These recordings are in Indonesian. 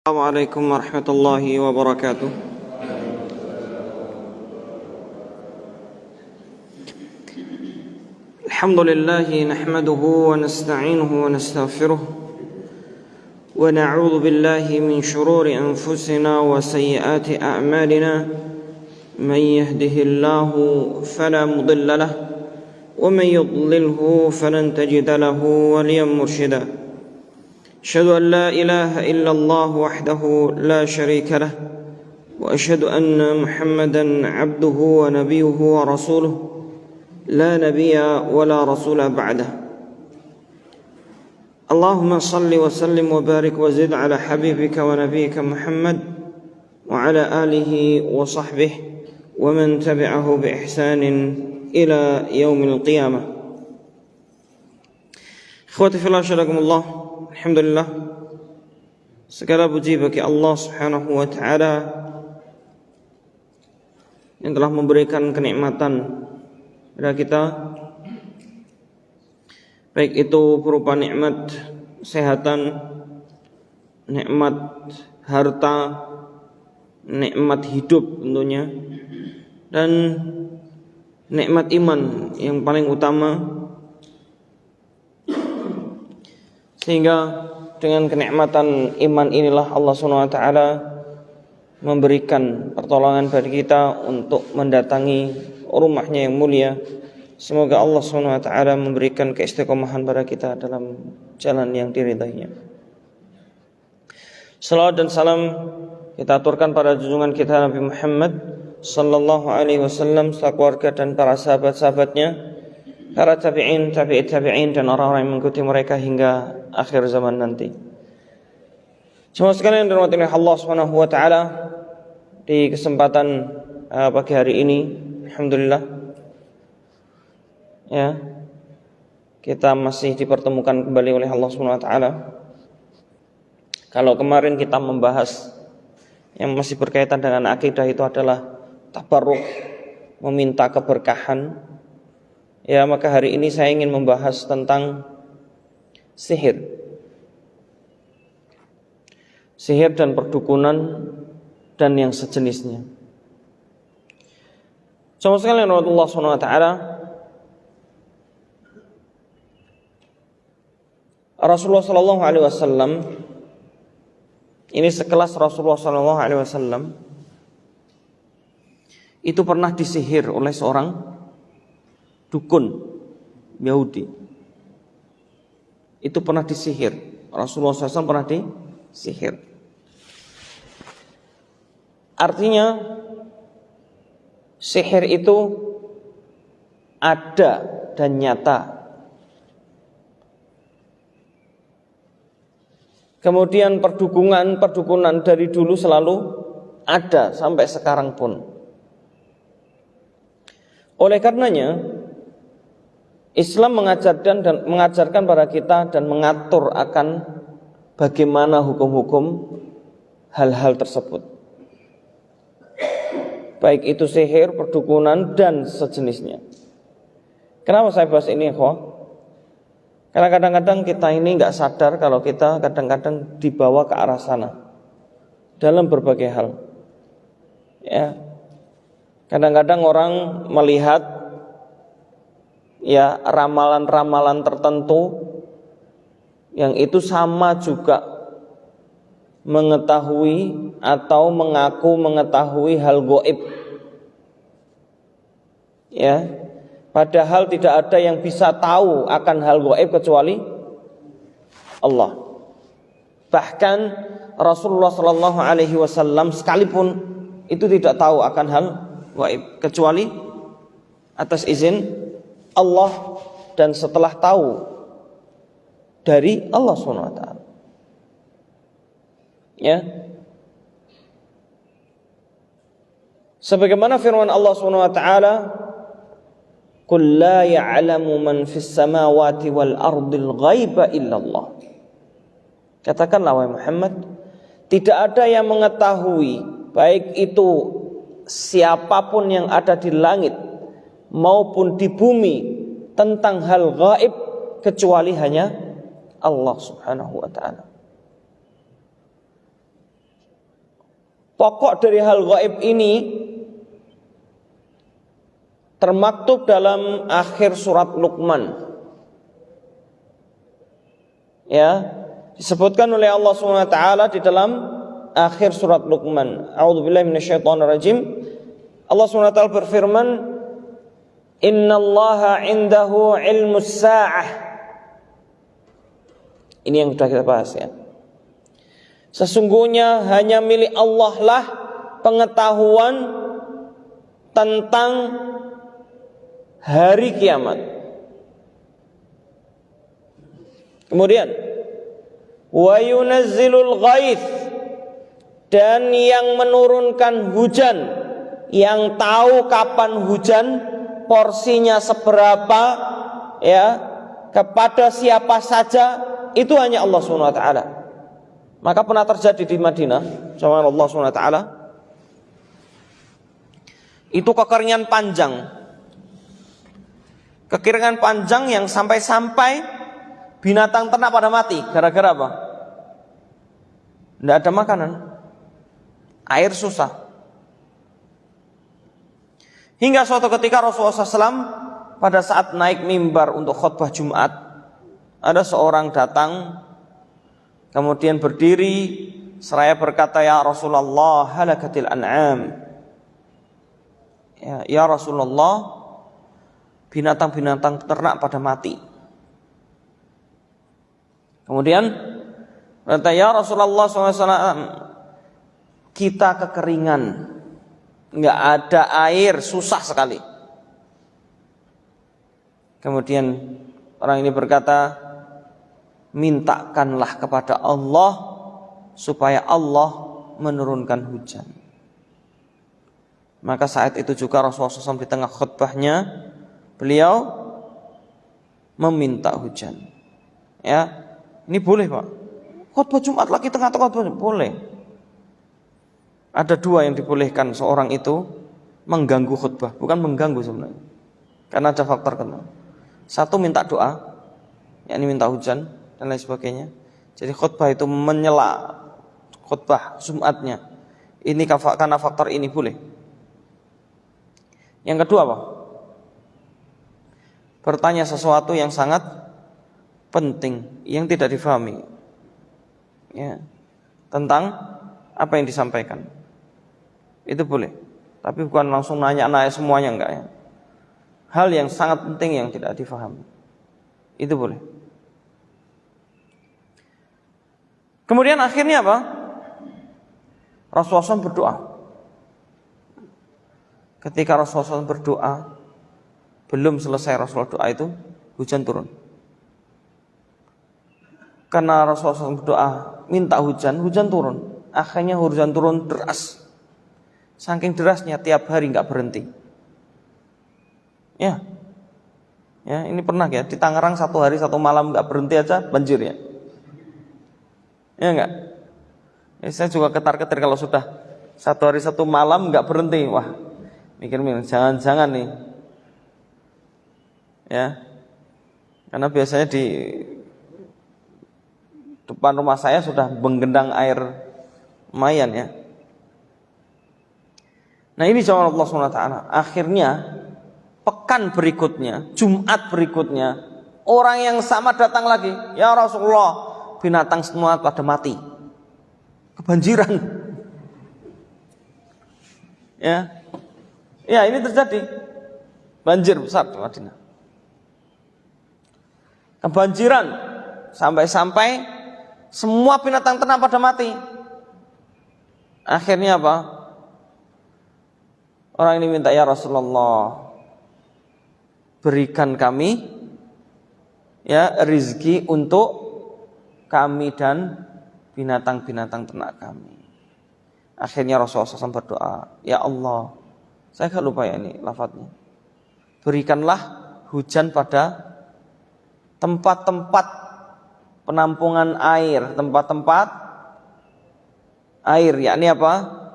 Assalamualaikum warahmatullahi wabarakatuh. Alhamdulillah nahmaduhu wa nasta'inuhu wa nastaghfiruh wa na'udzu billahi min shururi anfusina wa sayyiati a'malina. Man yahdihillahu fala mudilla lahu wa man yudlilhu falan tajida lahu waliyan mursyida. أشهد أن لا إله إلا الله وحده لا شريك له وأشهد أن محمدا عبده ونبيه ورسوله لا نبي ولا رسول بعده. اللهم صل وسلم وبارك وزد على حبيبك ونبيك محمد وعلى آله وصحبه ومن تبعه بإحسان إلى يوم القيامة. إخوتي في الله شركم الله. Alhamdulillah, segala puji bagi Allah Subhanahu wa ta'ala yang telah memberikan kenikmatan kepada kita, baik itu berupa nikmat kesehatan, nikmat harta, nikmat hidup tentunya, dan nikmat iman yang paling utama. Sehingga dengan kenikmatan iman inilah Allah SWT memberikan pertolongan bagi kita untuk mendatangi rumahnya yang mulia. Semoga Allah SWT memberikan keistiqomahan pada kita dalam jalan yang diridainya. Salawat dan salam kita aturkan pada junjungan kita Nabi Muhammad sallallahu alaihi wasallam, serta keluarga dan para sahabat-sahabatnya, para tabi'in, tabi'it tabi'in, dan orang-orang yang mengikuti mereka hingga akhir zaman nanti. Semua sekalian yang dirahmati oleh Allah Subhanahu wa taala, di kesempatan pagi hari ini, alhamdulillah ya, kita masih dipertemukan kembali oleh Allah Subhanahu wa taala. Kalau kemarin kita membahas yang masih berkaitan dengan akidah, itu adalah tabarruk, meminta keberkahan. Ya, maka hari ini saya ingin membahas tentang sihir. Sihir dan perdukunan dan yang sejenisnya. Sama sekali Allah SWT, Rasulullah sallallahu alaihi wasallam, ini sekelas Rasulullah sallallahu alaihi wasallam, itu pernah disihir oleh seorang dukun Yahudi. Itu pernah disihir. Rasulullah SAW pernah disihir. Artinya sihir itu ada dan nyata. Kemudian perdukunan dari dulu selalu ada sampai sekarang pun. Oleh karenanya Islam mengajarkan pada kita dan mengatur akan bagaimana hukum-hukum hal-hal tersebut, baik itu sihir, perdukunan, dan sejenisnya. Kenapa saya bahas ini, ikhwah? Karena kadang-kadang kita ini nggak sadar kalau kita kadang-kadang dibawa ke arah sana dalam berbagai hal. Ya, kadang-kadang orang melihat ya ramalan-ramalan tertentu yang itu sama juga mengetahui atau mengaku mengetahui hal gaib. Ya, padahal tidak ada yang bisa tahu akan hal gaib kecuali Allah. Bahkan Rasulullah sallallahu alaihi wasallam sekalipun itu tidak tahu akan hal gaib kecuali atas izin Allah dan setelah tahu dari Allah SWT. Ya, sebagaimana firman Allah SWT, "Qul la ya'lamu man fis samawati wal ardil ghaiba illallah." Katakanlah wahai Muhammad, tidak ada yang mengetahui, baik itu siapapun yang ada di langit maupun di bumi, tentang hal gaib kecuali hanya Allah Subhanahu wa ta'ala. Pokok dari hal gaib ini termaktub dalam akhir surat Luqman. Ya, disebutkan oleh Allah SWT di dalam akhir surat Luqman. A'udzubillahi minasyaitonirrajim. Allah SWT berfirman, "Innallaha 'indahu 'ilmus sa'ah." Ini yang sudah kita bahas ya. Sesungguhnya hanya milik Allah lah pengetahuan tentang hari kiamat. Kemudian wa yunazzilul ghaits, dan yang menurunkan hujan, yang tahu kapan hujan, porsinya seberapa, ya, kepada siapa saja, itu hanya Allah Subhanahu wa taala. Maka pernah terjadi di Madinah sama Allah Subhanahu wa taala. Itu kekeringan panjang. Kekeringan panjang yang sampai-sampai binatang ternak pada mati. Gara-gara apa? Tidak ada makanan. Air susah. Hingga suatu ketika Rasulullah SAW pada saat naik mimbar untuk khutbah Jumat, ada seorang datang, kemudian berdiri seraya berkata, "Ya Rasulullah, halakatil an'am." Ya Rasulullah, binatang-binatang ternak pada mati. Kemudian berkata, "Ya Rasulullah SAW, kita kekeringan, nggak ada air, susah sekali." Kemudian orang ini berkata, "Mintakanlah kepada Allah supaya Allah menurunkan hujan." Maka saat itu juga Rasulullah SAW di tengah khutbahnya, beliau meminta hujan. Ya, ini boleh Pak. Khutbah Jumat lagi tengah-tengah boleh. Ada dua yang dibolehkan seorang itu mengganggu khutbah, bukan mengganggu sebenarnya. Karena ada faktor kedua. Satu, minta doa, yakni minta hujan dan lain sebagainya. Jadi khutbah itu menyela khutbah Jumatnya. Ini karena faktor ini boleh. Yang kedua apa? Bertanya sesuatu yang sangat penting yang tidak difahami, ya, tentang apa yang disampaikan. Itu boleh. Tapi bukan langsung nanya-nanya semuanya, enggak ya. Hal yang sangat penting yang tidak difahami, itu boleh. Kemudian akhirnya apa? Rasulullah SAW berdoa. Ketika Rasulullah SAW berdoa, belum selesai Rasulullah doa itu, hujan turun. Karena Rasulullah SAW berdoa minta hujan, hujan turun. Akhirnya hujan turun deras. Saking derasnya tiap hari nggak berhenti. Ya, ini pernah ya, di Tangerang satu hari satu malam nggak berhenti aja banjir ya. Ya enggak? Ya, saya juga ketar-ketir kalau sudah satu hari satu malam nggak berhenti, wah, mikir-mikir jangan-jangan nih, ya, karena biasanya di depan rumah saya sudah menggendang air lumayan ya. Nah ini jawaban Allah SWT. Akhirnya pekan berikutnya, Jumat berikutnya, orang yang sama datang lagi. "Ya Rasulullah, binatang semua pada mati, kebanjiran." Ya ini terjadi banjir besar di Madinah. Kebanjiran sampai-sampai semua binatang ternak pada mati. Akhirnya apa? Orang ini minta, "Ya Rasulullah, berikan kami ya rizki untuk kami dan binatang-binatang ternak kami." Akhirnya Rasulullah SAW berdoa, "Ya Allah," saya gak lupa ya ini lafadznya, "berikanlah hujan pada tempat-tempat penampungan air, tempat-tempat air, yakni apa?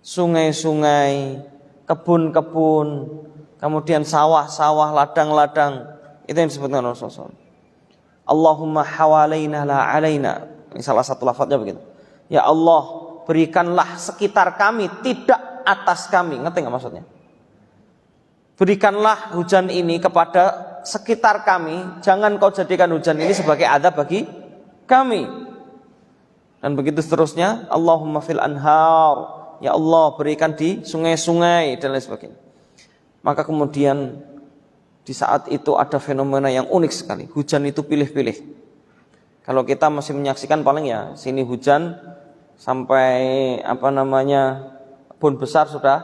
Sungai-sungai, kebun-kebun, kemudian sawah-sawah, ladang-ladang." Itu yang disebutkan Rasulullah. "Allahumma hawalaina la alaina." Ini salah satu lafadznya begitu. "Ya Allah, berikanlah sekitar kami, tidak atas kami. Ngerti nggak maksudnya? Berikanlah hujan ini kepada sekitar kami, jangan kau jadikan hujan ini sebagai azab bagi kami. Dan begitu seterusnya. Allahumma fil anhar, ya Allah berikan di sungai-sungai dan lain sebagainya. Maka kemudian di saat itu ada fenomena yang unik sekali. Hujan itu pilih-pilih. Kalau kita masih menyaksikan paling ya sini hujan sampai Kebun besar sudah,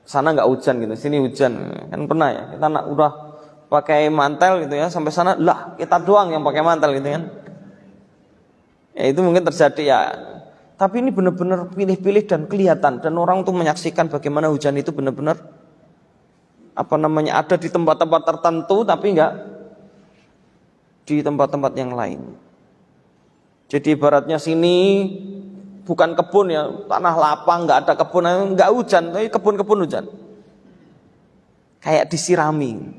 sana nggak hujan gitu, sini hujan. Kan pernah ya, kita udah pakai mantel gitu ya, sampai sana lah kita doang yang pakai mantel gitu kan. Ya itu mungkin terjadi ya. Tapi ini benar-benar pilih-pilih dan kelihatan, dan orang tuh menyaksikan bagaimana hujan itu benar-benar ada di tempat-tempat tertentu, tapi nggak di tempat-tempat yang lain. Jadi ibaratnya sini bukan kebun ya, tanah lapang, nggak ada kebun, nggak hujan, tapi kebun-kebun hujan. Kayak disirami.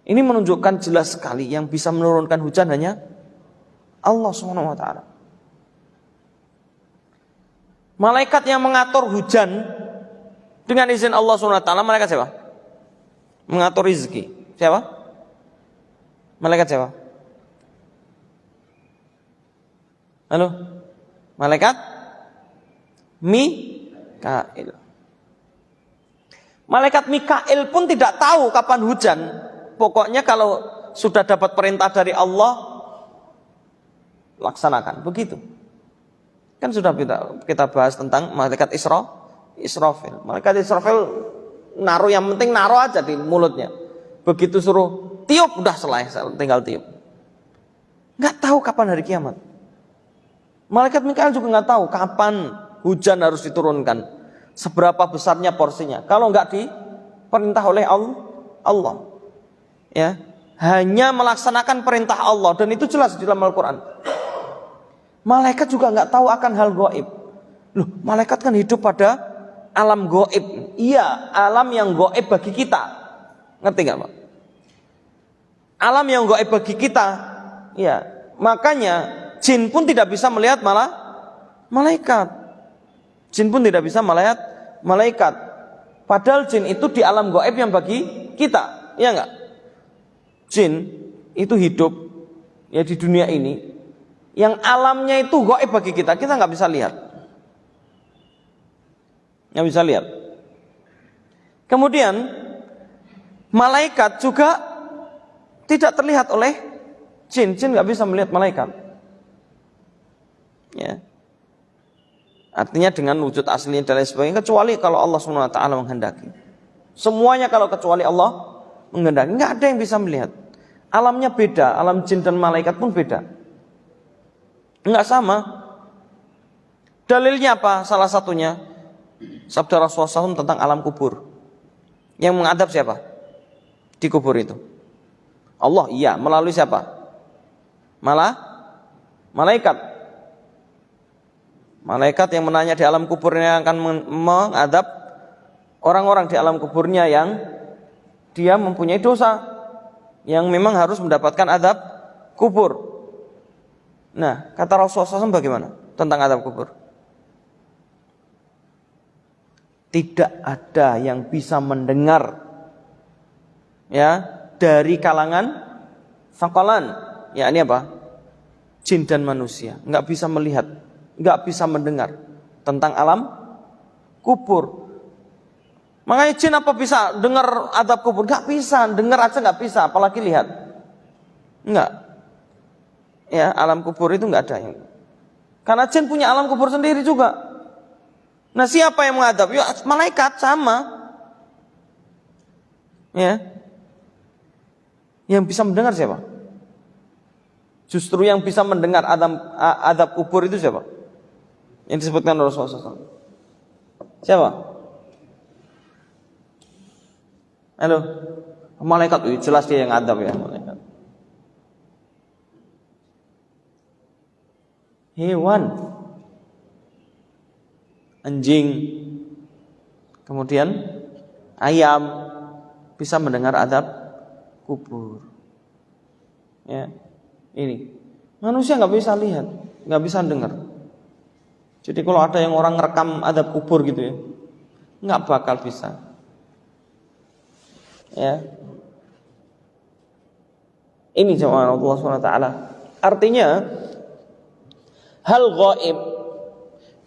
Ini menunjukkan jelas sekali yang bisa menurunkan hujan hanya Allah Subhanahu wa taala. Malaikat yang mengatur hujan dengan izin Allah Subhanahu wa taala, malaikat siapa? Mengatur rezeki. Siapa? Malaikat siapa? Halo? Malaikat Mikail. Malaikat Mikail pun tidak tahu kapan hujan. Pokoknya kalau sudah dapat perintah dari Allah, laksanakan. Begitu. Kan sudah kita bahas tentang malaikat Israfil. Malaikat Israfil naruh, yang penting naruh aja di mulutnya. Begitu suruh tiup, udah selesai, tinggal tiup. Nggak tahu kapan hari kiamat. Malaikat Mikail juga nggak tahu kapan hujan harus diturunkan, seberapa besarnya porsinya. Kalau nggak diperintah oleh Allah, ya, hanya melaksanakan perintah Allah, dan itu jelas di dalam Al-Quran. Malaikat juga nggak tahu akan hal gaib. Loh, malaikat kan hidup pada alam gaib. Iya, alam yang gaib bagi kita. Ngerti nggak, Pak? Alam yang gaib bagi kita, ya. Makanya jin pun tidak bisa melihat malaikat. Jin pun tidak bisa melihat malaikat. Padahal jin itu di alam gaib yang bagi kita, ya enggak? Jin itu hidup ya di dunia ini, yang alamnya itu gaib bagi kita nggak bisa lihat. Nggak bisa lihat. Kemudian malaikat juga tidak terlihat oleh jin. Jin nggak bisa melihat malaikat. Ya. Artinya dengan wujud asli dan lain sebagainya, kecuali kalau Allah SWT menghendaki. Semuanya kalau kecuali Allah menghendaki, nggak ada yang bisa melihat. Alamnya beda, alam jin dan malaikat pun beda, nggak sama. Dalilnya apa? Salah satunya sabda Rasulullah SAW tentang alam kubur. Yang mengadab siapa di kubur itu? Allah, iya. Melalui siapa? Malaikat. Malaikat yang menanya di alam kuburnya akan mengadab orang-orang di alam kuburnya yang dia mempunyai dosa, yang memang harus mendapatkan adab kubur. Nah, kata Rasulullah SAW bagaimana tentang adab kubur? Tidak ada yang bisa mendengar, ya, dari kalangan sakalan, ya ini apa? Jin dan manusia, nggak bisa melihat, nggak bisa mendengar tentang alam kubur. Makanya jin apa bisa dengar adab kubur? Nggak bisa, dengar aja nggak bisa, apalagi lihat. Nggak. Ya, alam kubur itu nggak ada yang. Karena jin punya alam kubur sendiri juga. Nah, siapa yang mengadab? Ya, malaikat sama. Ya. Yang bisa mendengar siapa? Justru yang bisa mendengar adab kubur itu siapa? Yang disebutkan Rasulullah SAW. Siapa? Halo, malaikat itu jelas dia yang adab ya, malaikat. Hewan, anjing, kemudian ayam bisa mendengar adab kubur. Ya, ini manusia nggak bisa lihat, nggak bisa dengar. Jadi kalau ada yang orang ngerekam adab kubur gitu ya, nggak bakal bisa. Ya, ini jamaah Allah SWT. Artinya hal gaib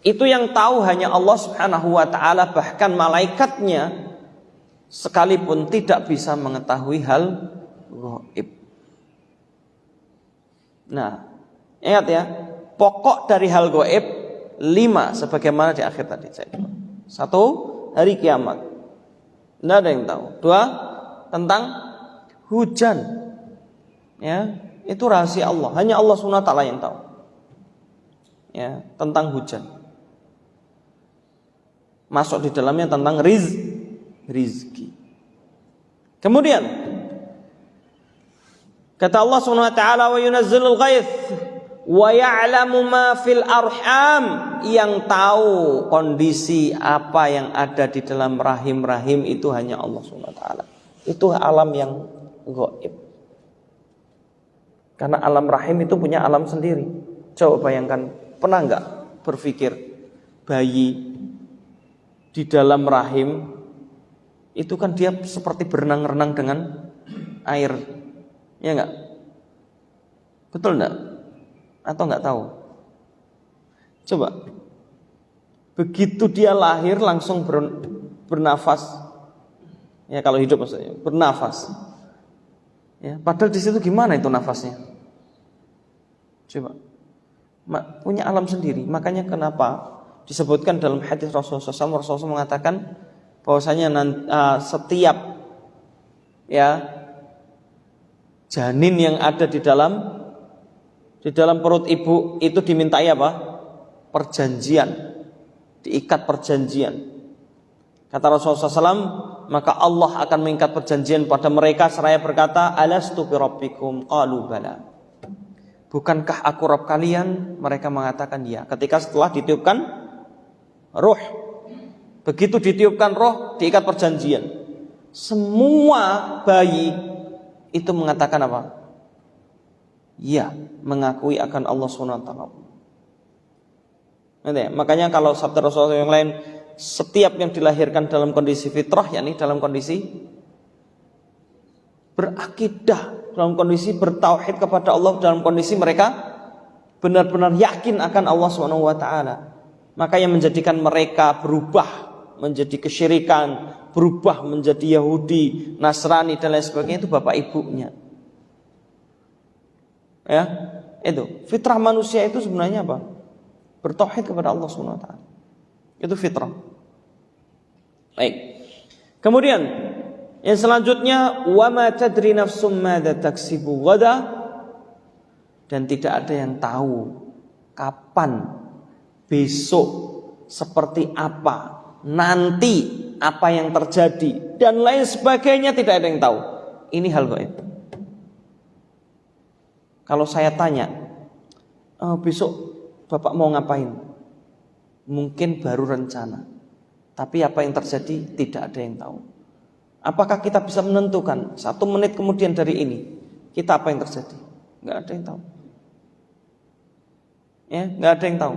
itu yang tahu hanya Allah Subhanahu wa taala, bahkan malaikatnya sekalipun tidak bisa mengetahui hal gaib. Nah, ingat ya, pokok dari hal gaib 5 sebagaimana di akhir tadi saya bilang. 1, hari kiamat. Tidak ada yang tahu. 2, tentang hujan. Ya, itu rahasia Allah. Hanya Allah SWT yang tahu. Ya, tentang hujan. Masuk di dalamnya tentang rizki. Kemudian kata Allah SWT, wa yunazzilul ghaith wa ya'lamu ma fil arham, yang tahu kondisi apa yang ada di dalam rahim-rahim itu hanya Allah SWT. Itu alam yang gaib. Karena alam rahim itu punya alam sendiri. Coba bayangkan, pernah enggak berpikir bayi di dalam rahim itu kan dia seperti berenang-renang dengan air, ya enggak? Betul enggak? Atau enggak tahu? Coba, begitu dia lahir langsung bernafas, ya kalau hidup maksudnya bernafas. Ya, padahal di situ gimana itu nafasnya? Coba, punya alam sendiri. Makanya kenapa disebutkan dalam hadis Rasulullah mengatakan bahwasanya setiap ya janin yang ada di dalam perut ibu itu dimintai apa? Perjanjian, diikat perjanjian. Kata Rasulullah SAW, maka Allah akan mengikat perjanjian pada mereka seraya berkata, alastu bi rabbikum? Qalu bala. Bukankah aku Rabb kalian? Mereka mengatakan ya. Ketika setelah ditiupkan ruh, begitu ditiupkan roh, diikat perjanjian. Semua bayi itu mengatakan apa? Ya, mengakui akan Allah SWT. Makanya kalau sabda Rasulullah yang lain, setiap yang dilahirkan dalam kondisi fitrah, yakni dalam kondisi berakidah, dalam kondisi bertauhid kepada Allah, dalam kondisi mereka benar-benar yakin akan Allah SWT. Maka yang menjadikan mereka berubah menjadi kesyirikan, berubah menjadi Yahudi, Nasrani dan lain sebagainya, itu bapak ibunya. Ya, itu fitrah manusia itu sebenarnya apa? Bertauhid kepada Allah SWT. Itu fitrah. Baik. Kemudian yang selanjutnya, wa ma tadri nafsum madza taksibu ghada, dan tidak ada yang tahu kapan, besok seperti apa, nanti apa yang terjadi dan lain sebagainya, tidak ada yang tahu. Ini hal gaib. Kalau saya tanya, besok Bapak mau ngapain? Mungkin baru rencana, tapi apa yang terjadi tidak ada yang tahu. Apakah kita bisa menentukan 1 menit kemudian dari ini kita apa yang terjadi? Nggak ada yang tahu. Ya, nggak ada yang tahu.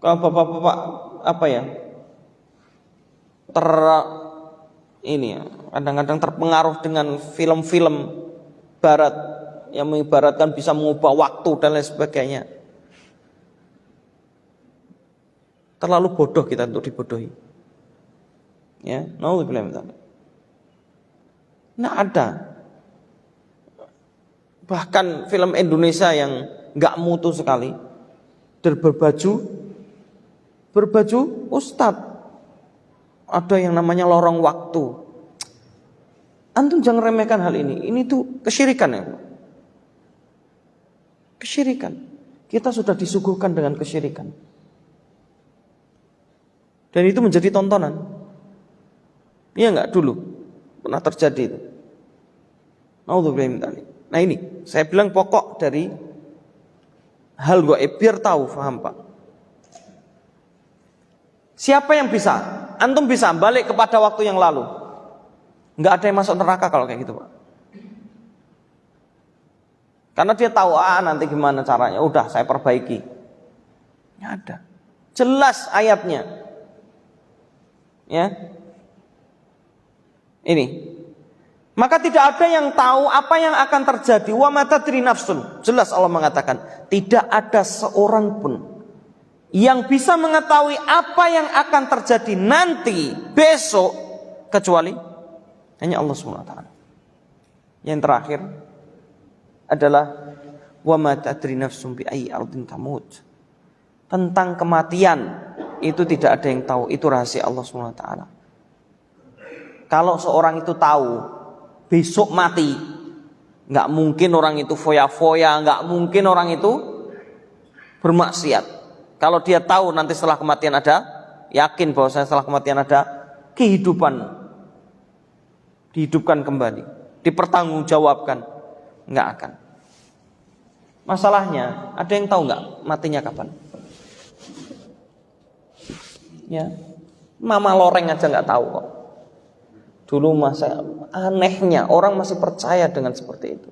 Kalau bapak-bapak apa ya, kadang-kadang terpengaruh dengan film-film barat yang mengibaratkan bisa mengubah waktu dan lain sebagainya. Terlalu bodoh kita untuk dibodohi. Ya, naudzubillah min dzalik. Nggak ada. Bahkan film Indonesia yang nggak mutu sekali, dan berbaju ustadz. Ada yang namanya lorong waktu. Antum jangan remehkan hal ini. Ini tuh kesyirikan ya. Kesyirikan. Kita sudah disuguhkan dengan kesyirikan. Dan itu menjadi tontonan. Iya enggak dulu? Pernah terjadi itu. Naudzubillah min dzalik. Nah ini, saya bilang pokok dari hal gaib, biar tahu, paham Pak. Siapa yang bisa? Antum bisa balik kepada waktu yang lalu. Enggak ada yang masuk neraka kalau kayak gitu Pak. Karena dia tahu nanti gimana caranya. Udah saya perbaiki. Enggak ada. Jelas ayatnya. Ya. Ini. Maka tidak ada yang tahu apa yang akan terjadi. Wa ma tadri nafsun. Jelas Allah mengatakan, tidak ada seorang pun yang bisa mengetahui apa yang akan terjadi nanti, besok, kecuali hanya Allah SWT. Yang terakhir adalah wa ma tadri nafsun bi ayyi ardin tamut. Tentang kematian itu tidak ada yang tahu, itu rahasia Allah SWT. Kalau seorang itu tahu besok mati, nggak mungkin orang itu foya-foya, nggak mungkin orang itu bermaksiat. Kalau dia tahu nanti setelah kematian ada, yakin bahwa setelah kematian ada kehidupan, dihidupkan kembali, dipertanggungjawabkan, nggak akan. Masalahnya, ada yang tahu nggak matinya kapan? Ya, Mama Loreng aja nggak tahu kok. Dulu masa anehnya orang masih percaya dengan seperti itu.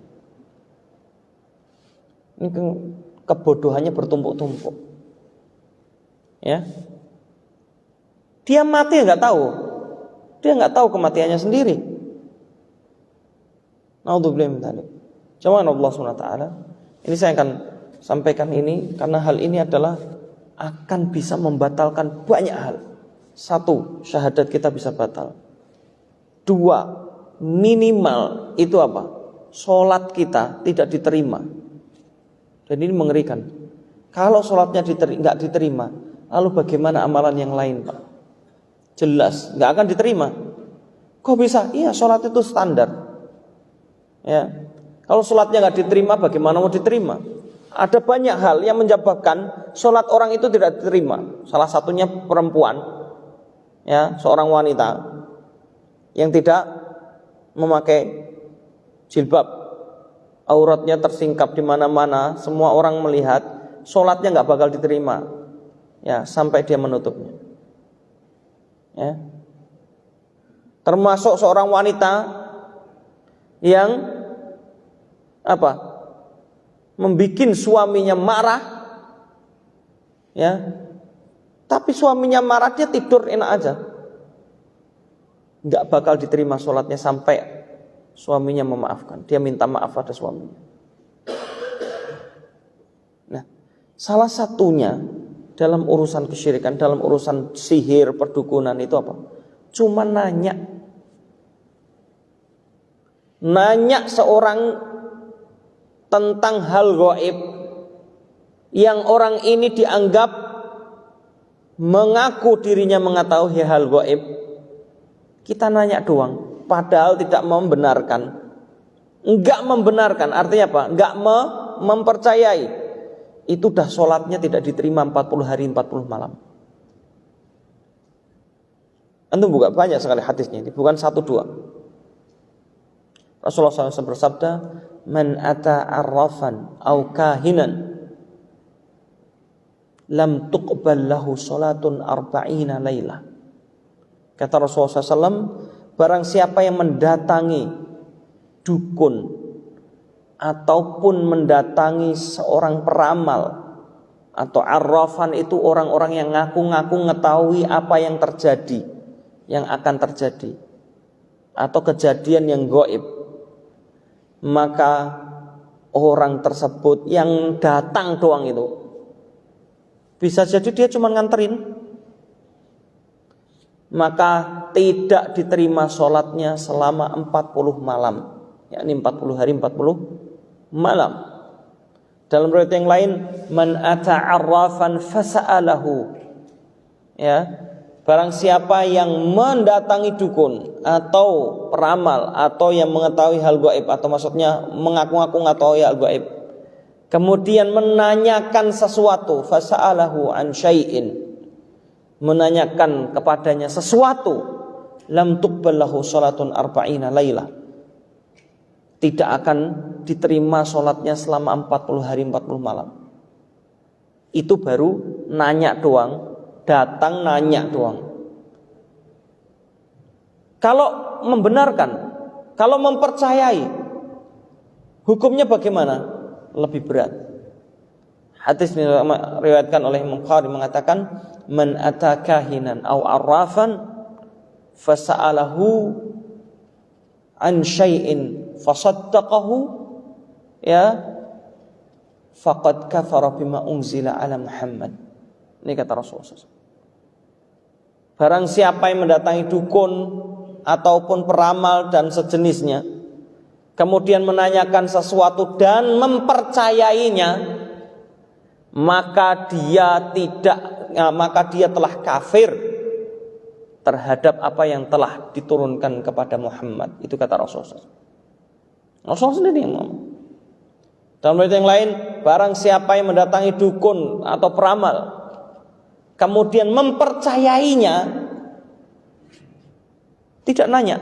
Ini kebodohannya bertumpuk-tumpuk. Ya, dia mati nggak tahu, dia nggak tahu kematiannya sendiri. Naudzubillah min dzalik. Cuman Allah SWT. Ini saya akan sampaikan ini karena hal ini adalah akan bisa membatalkan banyak hal. Satu, syahadat kita bisa batal. Dua, minimal itu apa? Sholat kita tidak diterima. Dan ini mengerikan. Kalau sholatnya nggak diterima, lalu bagaimana amalan yang lain, Pak? Jelas nggak akan diterima. Kok bisa? Iya, sholat itu standar. Ya, kalau sholatnya nggak diterima, bagaimana mau diterima? Ada banyak hal yang menyebabkan sholat orang itu tidak diterima. Salah satunya perempuan, ya, seorang wanita yang tidak memakai jilbab, auratnya tersingkap di mana-mana, semua orang melihat, sholatnya nggak bakal diterima, ya, sampai dia menutupnya. Ya. Termasuk seorang wanita yang apa? Membikin suaminya marah, ya, tapi suaminya marah dia tidur enak aja. Nggak bakal diterima sholatnya sampai suaminya memaafkan. Dia minta maaf pada suaminya. Nah, salah satunya dalam urusan kesyirikan, dalam urusan sihir, perdukunan itu apa? Cuma nanya seorang tentang hal gaib yang orang ini dianggap mengaku dirinya mengetahui hal gaib. Kita nanya doang, padahal tidak membenarkan. Enggak membenarkan, artinya apa? Enggak mempercayai. Itu dah sholatnya tidak diterima 40 hari 40 malam. Antum buka banyak sekali hadisnya ini, bukan 1 2. Rasulullah SAW bersabda, "Man ata arrafan au kahinan lam tuqbal lahu salatun arba'ina lailah." Kata Rasulullah SAW, barang siapa yang mendatangi dukun ataupun mendatangi seorang peramal, atau arrafan itu orang-orang yang ngaku-ngaku mengetahui apa yang terjadi, yang akan terjadi, atau kejadian yang gaib, maka orang tersebut yang datang doang itu bisa jadi dia cuma nganterin, maka tidak diterima sholatnya selama 40 malam, yakni 40 hari 40 malam. Dalam riwayat yang lain, man ata arrafan fasa'alahu, ya, barang siapa yang mendatangi dukun atau peramal atau yang mengetahui hal gaib, atau maksudnya mengaku-ngaku mengetahui hal gaib, kemudian menanyakan sesuatu, fasa'alahu an syai'in, menanyakan kepadanya sesuatu, lam tuqbal lahu salatun arba'ina lailah, tidak akan diterima sholatnya selama 40 hari 40 malam. Itu baru nanya doang, datang nanya doang. Kalau membenarkan, kalau mempercayai, hukumnya bagaimana? Lebih berat. Hadis diriwayatkan oleh Imam Bukhari mengatakan, man atakahinan aw arrafan fasa'alahu an syai'in fasaddaqahu ya faqad kafara bima unzila ala Muhammad. Ini kata Rasulullah. Barang siapa yang mendatangi dukun ataupun peramal dan sejenisnya, kemudian menanyakan sesuatu dan mempercayainya, maka dia telah kafir terhadap apa yang telah diturunkan kepada Muhammad. Itu kata Rasulullah. Rasulullah sendiri yang ngomong. Dalam ayat yang lain, barang siapa yang mendatangi dukun atau peramal kemudian mempercayainya, tidak nanya,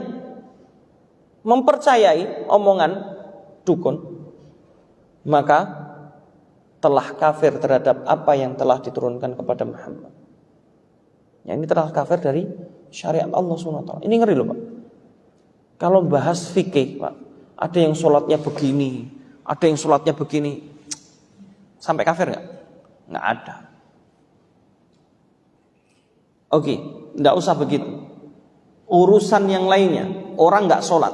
mempercayai omongan dukun, maka telah kafir terhadap apa yang telah diturunkan kepada Muhammad. Ya, ini telah kafir dari syariat Allah SWT. Ini ngeri loh Pak. Kalau bahas fikih Pak, ada yang sholatnya begini, ada yang sholatnya begini, sampai kafir nggak? Nggak ada. Oke, nggak usah begitu. Urusan yang lainnya, orang nggak sholat,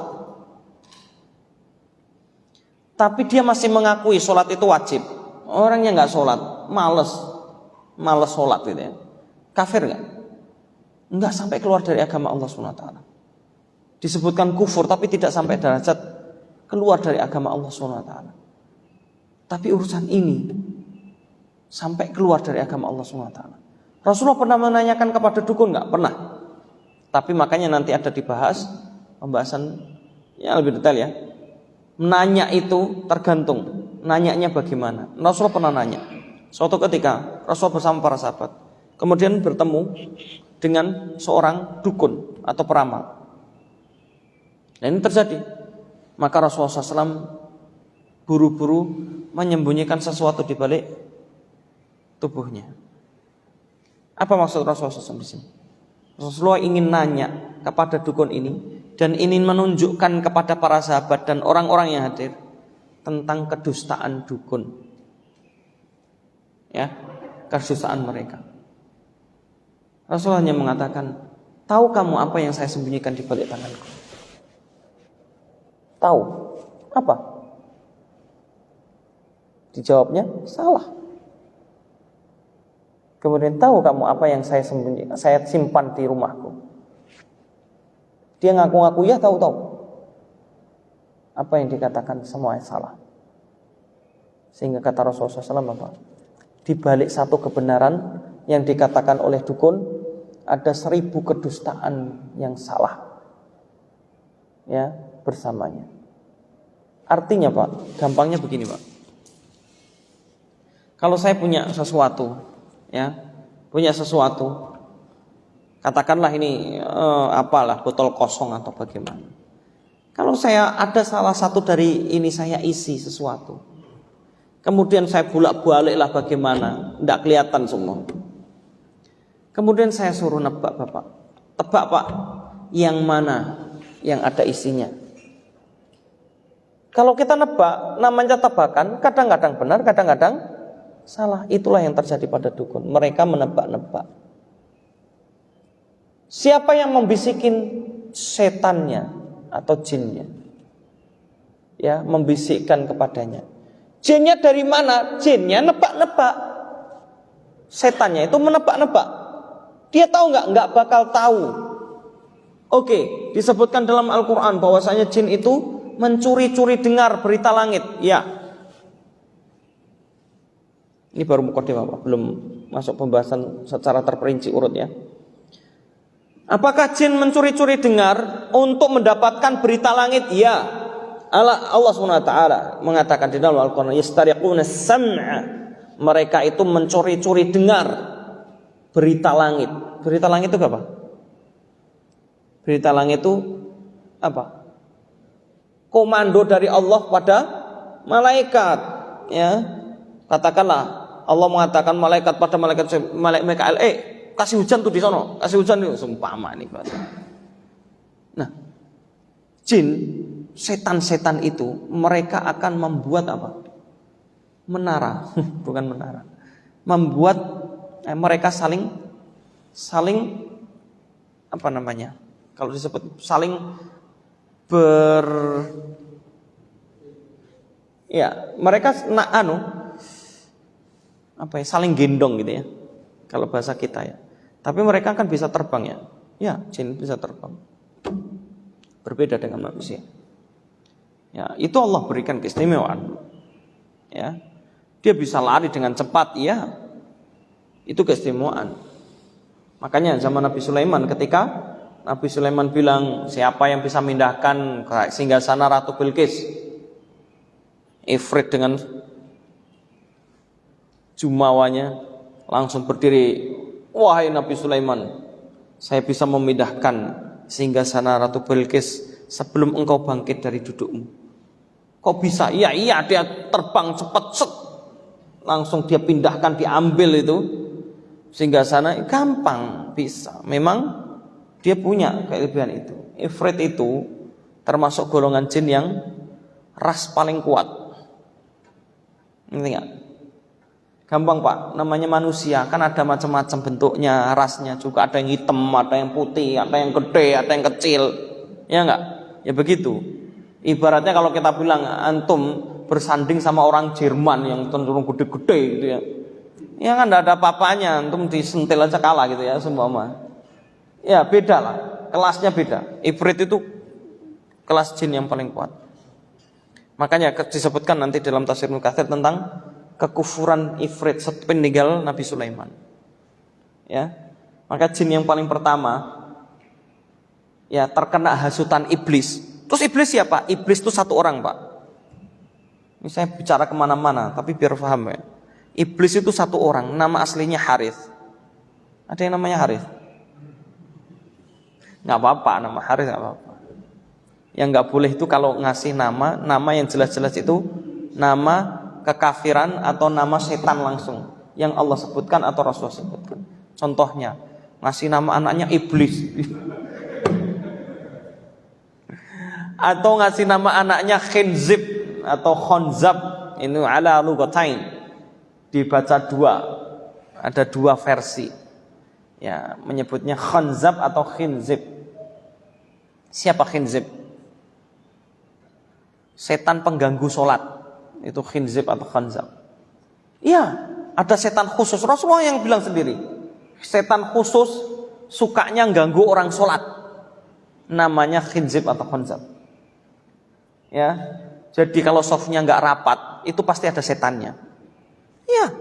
tapi dia masih mengakui sholat itu wajib. Orangnya nggak sholat, males sholat gitu ya, kafir nggak? Nggak sampai keluar dari agama Allah SWT. Disebutkan kufur, tapi tidak sampai derajat keluar dari agama Allah SWT. Tapi urusan ini sampai keluar dari agama Allah SWT. Rasulullah pernah menanyakan kepada dukun nggak? Pernah. Tapi makanya nanti ada dibahas pembahasan yang lebih detail ya. Nanya itu tergantung nanyanya bagaimana. Rasulullah pernah nanya. Suatu ketika Rasulullah bersama para sahabat kemudian bertemu dengan seorang dukun atau peramal. Dan ini terjadi. Maka Rasulullah SAW buru-buru menyembunyikan sesuatu di balik tubuhnya. Apa maksud Rasulullah SAW di sini? Rasulullah ingin nanya kepada dukun ini dan ingin menunjukkan kepada para sahabat dan orang-orang yang hadir tentang kedustaan dukun, ya, kedustaan mereka. Rasulullah hanya mengatakan, tahu kamu apa yang saya sembunyikan di balik tanganku? Tahu apa? Dijawabnya salah. Kemudian tahu kamu apa yang saya simpan di rumahku? Dia ngaku-ngaku ya tahu. Apa yang dikatakan semuanya salah. Sehingga kata Rasulullah SAW apa? Di balik satu kebenaran yang dikatakan oleh dukun, ada 1000 kedustaan yang salah, ya, bersamanya. Artinya Pak, gampangnya begini Pak. Kalau saya punya sesuatu, ya, katakanlah ini apalah, botol kosong atau bagaimana. Kalau saya ada salah satu dari ini saya isi sesuatu, kemudian saya bolak-balik lah bagaimana, tidak kelihatan semua. Kemudian saya suruh nebak Bapak, tebak Pak, yang mana yang ada isinya. Kalau kita nebak, namanya tebakan, kadang-kadang benar, kadang-kadang salah. Itulah yang terjadi pada dukun. Mereka menebak-nebak. Siapa yang membisikin? Setannya atau jinnya, ya, membisikkan kepadanya. Jinnya dari mana? Jinnya nebak-nebak. Setannya itu menebak-nebak. Dia tahu nggak? Nggak bakal tahu. Oke, disebutkan dalam Al-Quran bahwasanya jin itu mencuri-curi dengar berita langit. Ya, ini baru mukadimah Pak, belum masuk pembahasan secara terperinci urut ya. Apakah jin mencuri-curi dengar untuk mendapatkan berita langit? Ya. Allah SWT mengatakan di dalam Al-Quran, yastariquna sam'a. Mereka itu mencuri-curi dengar berita langit. Berita langit itu apa? Berita langit itu apa? Komando dari Allah pada malaikat, ya. Katakanlah Allah mengatakan malaikat pada malaikat Mikail, kasih hujan tuh di sono, kasih hujan itu seumpama ini. Nah, jin, setan-setan itu mereka akan membuat apa? menara, bukan menara. Membuat mereka saling apa namanya? Kalau disebut saling mereka saling gendong gitu ya. Kalau bahasa kita ya. Tapi mereka kan bisa terbang ya. Ya, jin bisa terbang. Berbeda dengan manusia. Ya, itu Allah berikan keistimewaan. Ya. Dia bisa lari dengan cepat, ya. Itu keistimewaan. Makanya zaman Nabi Sulaiman, ketika Nabi Sulaiman bilang, siapa yang bisa memindahkan singgasana Ratu Bilqis? Ifrit dengan jumawanya langsung berdiri, wahai Nabi Sulaiman, saya bisa memindahkan singgasana Ratu Bilqis sebelum engkau bangkit dari dudukmu. Kok bisa? Iya, dia terbang cepat, langsung dia pindahkan, diambil itu singgasana, gampang bisa. Memang dia punya kelebihan itu. Ifrit itu termasuk golongan jin yang ras paling kuat. Ngerti nggak? Gampang Pak, namanya manusia kan ada macam-macam bentuknya, rasnya juga, ada yang hitam, ada yang putih, ada yang gede, ada yang kecil, ya enggak? Ya begitu. Ibaratnya kalau kita bilang antum bersanding sama orang Jerman yang cenderung gede-gede gitu ya, ya kan enggak ada apa-apanya, antum disentil aja kalah gitu ya seumpama. Ya beda lah, kelasnya beda. Ifrit itu kelas jin yang paling kuat. Makanya disebutkan nanti dalam tafsir Ibnu Katsir tentang kekufuran Ifrit sepeninggal Nabi Sulaiman. Ya. Maka jin yang paling pertama ya terkena hasutan iblis. Terus iblis siapa? Iblis itu satu orang, Pak. Ini saya bicara kemana-mana, tapi biar paham ya. Iblis itu satu orang, nama aslinya Harith. Ada yang namanya Harith? Nggak apa-apa, nama Harith nggak apa-apa. Yang nggak boleh itu kalau ngasih nama yang jelas-jelas itu nama kekafiran atau nama setan langsung yang Allah sebutkan atau Rasul sebutkan. Contohnya ngasih nama anaknya iblis atau ngasih nama anaknya khinzib atau khonzab, ini ala lugatain, dibaca dua, ada dua versi ya, menyebutnya khonzab atau khinzib. Siapa khinzib? Setan pengganggu sholat, itu khinzib atau khanzab. Iya, ada setan khusus. Rasulullah yang bilang sendiri, setan khusus sukanya ganggu orang sholat, namanya khinzib atau khanzab. Ya, jadi kalau softnya nggak rapat, itu pasti ada setannya. Iya,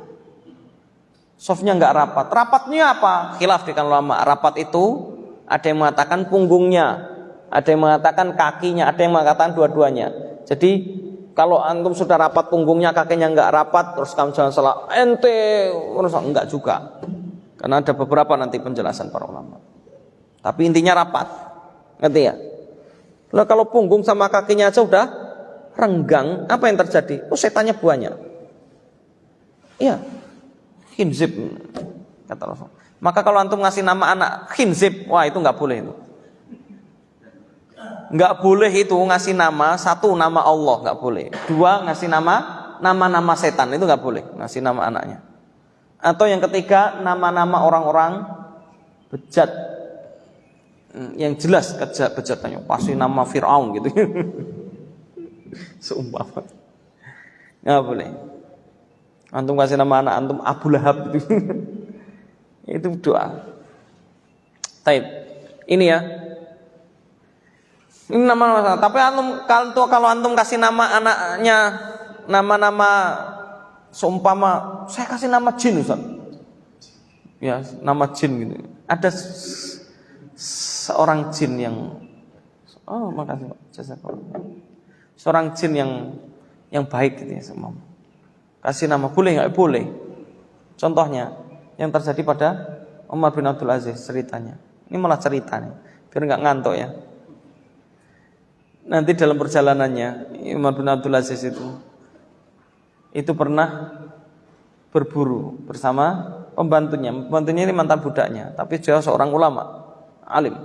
softnya nggak rapat. Rapatnya apa? Khilaf di kalangan ulama. Rapat itu ada yang mengatakan punggungnya, ada yang mengatakan kakinya, ada yang mengatakan dua-duanya. Jadi kalau antum sudah rapat punggungnya, kakinya nggak rapat, terus kamu jangan salah ente, enggak juga. Karena ada beberapa nanti penjelasan para ulama. Tapi intinya rapat, ngerti ya? Lah kalau punggung sama kakinya aja udah renggang, apa yang terjadi? Oh, setannya banyak. Iya, khinzib kata Rasul. Maka kalau antum ngasih nama anak khinzib, wah itu nggak boleh itu. Nggak boleh itu ngasih nama, satu nama Allah nggak boleh, dua ngasih nama setan, itu nggak boleh ngasih nama anaknya. Atau yang ketiga nama-nama orang-orang bejat yang jelas bejatnya, pasti nama Fir'aun gitu. Seumpama nggak boleh. Antum kasih nama anak antum Abu Lahab gitu. Itu doa. Taib. Ini ya. Ini nama-nama. Tapi kalau antum kasih nama anaknya nama-nama seumpama saya kasih nama jin Ustaz. Ya, nama jin gitu. Ada seorang jin yang makasih Pak. Seorang jin yang baik gitu ya semua. Kasih nama boleh enggak? Boleh. Contohnya yang terjadi pada Umar bin Abdul Aziz ceritanya. Ini malah ceritanya biar enggak ngantuk ya. Nanti dalam perjalanannya Umar bin Abdul Aziz itu pernah berburu bersama pembantunya. Pembantunya ini mantan budaknya, tapi dia seorang ulama, alim.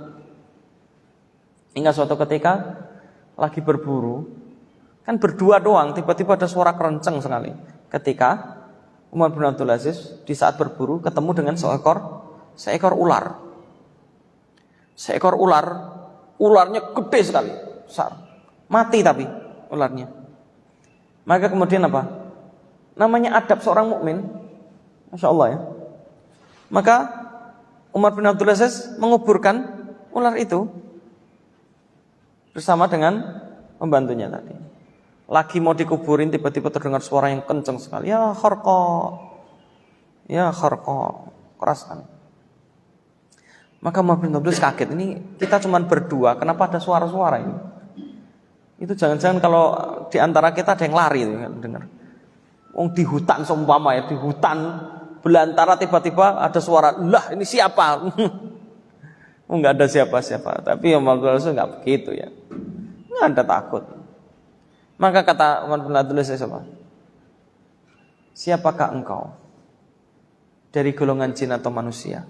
Hingga suatu ketika lagi berburu, kan berdua doang, tiba-tiba ada suara keronceng sekali. ketika Umar bin Abdul Aziz di saat berburu ketemu dengan seekor ular. Seekor ular, ularnya gede sekali, besar. Mati tapi ularnya. Maka kemudian apa? Namanya adab seorang mukmin, Masya Allah ya. Maka Umar bin Abdul Aziz menguburkan ular itu bersama dengan pembantunya tadi. Lagi mau dikuburin, tiba-tiba terdengar suara yang kencang sekali. Ya kharqa, keras kan. Maka Umar bin Abdul Aziz kaget, ini kita cuma berdua, kenapa ada suara-suara ini? Itu jangan-jangan kalau di antara kita ada yang lari itu kan, dengar. Di hutan seumpama ya, di hutan belantara tiba-tiba ada suara, lah ini siapa? Enggak ada siapa-siapa. Tapi Umar bin Abdul Aziz enggak begitu ya. Enggak ada takut. Maka kata Umar bin Abdul Aziz apa? Siapakah engkau? Dari golongan jin atau manusia?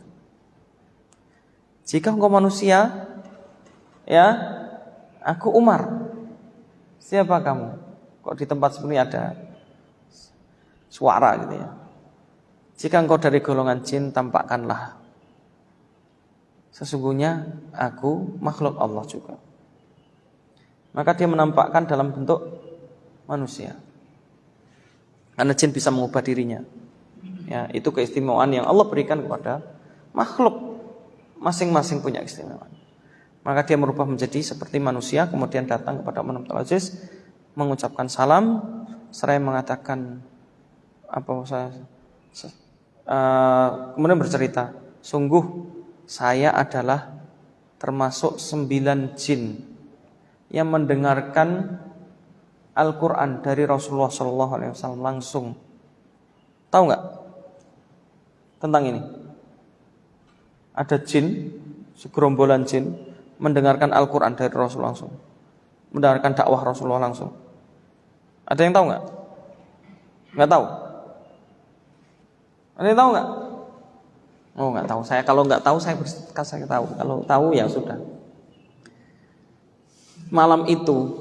Jika engkau manusia, ya, aku Umar. Siapa kamu? Kok di tempat seperti ini ada suara gitu ya? Jika engkau dari golongan jin, tampakkanlah. Sesungguhnya aku makhluk Allah juga. Maka dia menampakkan dalam bentuk manusia. Karena jin bisa mengubah dirinya. Ya, itu keistimewaan yang Allah berikan kepada makhluk. Masing-masing punya keistimewaan. Maka dia merubah menjadi seperti manusia, kemudian datang kepada Umar bin Abdul Aziz, mengucapkan salam, seraya mengatakan kemudian bercerita, sungguh saya adalah termasuk 9 jin yang mendengarkan Al-Quran dari Rasulullah SAW langsung. Tahu nggak tentang ini? Ada jin, segerombolan jin mendengarkan Al-Quran dari Rasulullah langsung, mendengarkan dakwah Rasulullah langsung. Ada yang tahu nggak? Nggak tahu? Ada yang tahu nggak? Oh, nggak tahu. Saya kalau nggak tahu saya tahu. Kalau tahu ya sudah. Malam itu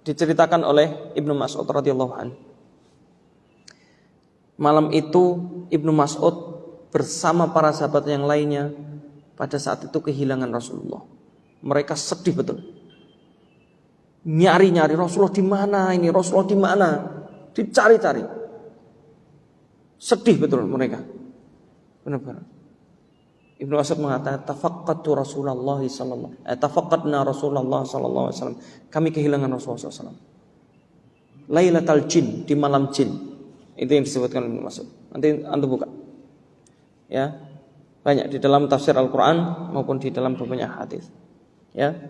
diceritakan oleh Ibnu Mas'ud radhiyallahu anhu. Malam itu Ibnu Mas'ud bersama para sahabat yang lainnya pada saat itu kehilangan Rasulullah. Mereka sedih betul. Nyari-nyari Rasulullah di mana ini? Rasulullah di mana? Dicari-cari. Sedih betul mereka. Benar-benar. Ibnu Mas'ud mengatakan tafaqqadna Rasulullah sallallahu alaihi wasallam. Kami kehilangan Rasulullah sallallahu alaihi wasallam. Lailatul jin, di malam jin. Itu yang disebutkan Ibnu Mas'ud. Nanti antum buka. Ya. Banyak di dalam tafsir Al-Qur'an maupun di dalam banyak hadis. Ya.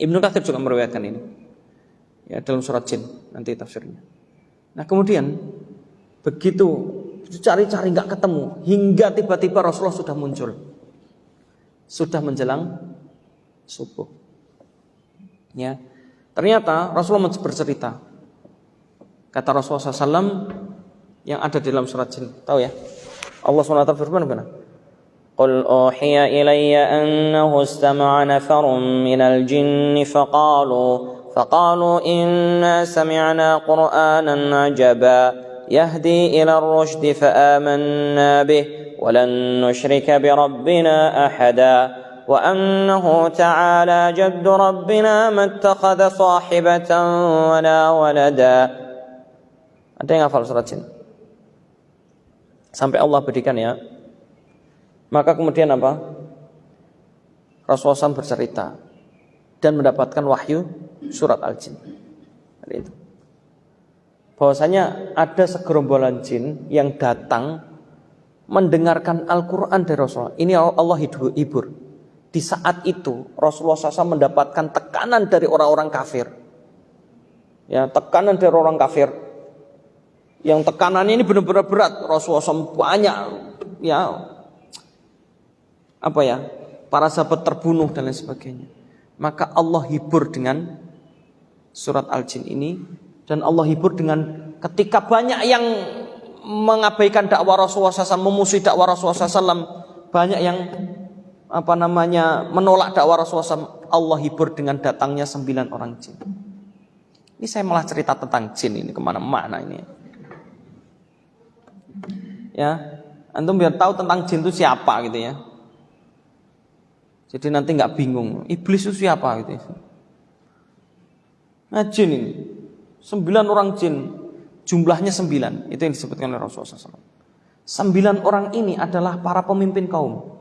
Ibnu Katsir juga meriwayatkan ini. Ya, dalam surat jin nanti tafsirnya. Nah, kemudian begitu cari-cari nggak ketemu, hingga tiba-tiba Rasulullah sudah muncul, sudah menjelang subuh. Ya, ternyata Rasulullah bercerita. Kata Rasulullah SAW yang ada di dalam surat jin, tahu ya? Allah SWT berfirman benar. Qul uhiya ilayya annahu istama'a nafarun minal jinni faqalu inna sami'na qur'anan ajaba yahdi ila ar-rushdi fa'amanna bih wa lan nusyrika bi rabbina ahada wa annahu ta'ala jaddu rabbina mattakhadha sahibatan wa la walada. Ada yang hafal surat jin? Sampai Allah berikan ya. Maka kemudian apa? Rasulullah SAW bercerita dan mendapatkan wahyu surat Al-Jin. Itu. Bahwasanya ada segerombolan jin yang datang mendengarkan Al-Quran dari Rasulullah. Ini Allah hibur. Di saat itu Rasulullah SAW mendapatkan tekanan dari orang-orang kafir. Ya, tekanan dari orang kafir. Yang tekanannya ini benar-benar berat. Rasulullah SAW banyak para sahabat terbunuh dan lain sebagainya. Maka Allah hibur dengan surat Al-Jin ini, dan Allah hibur dengan ketika banyak yang mengabaikan dakwah Rasulullah SAW, memusuhi dakwah Rasulullah SAW, banyak yang menolak dakwah Rasulullah SAW. Allah hibur dengan datangnya 9 orang jin. Ini saya malah cerita tentang jin ini kemana-mana ini. Ya, antum biar tahu tentang jin itu siapa gitu ya. Jadi nanti nggak bingung, iblis itu siapa gitu. Nah jin ini, 9 orang jin, jumlahnya 9, itu yang disebutkan oleh Rasulullah SAW. 9 orang ini adalah para pemimpin kaum.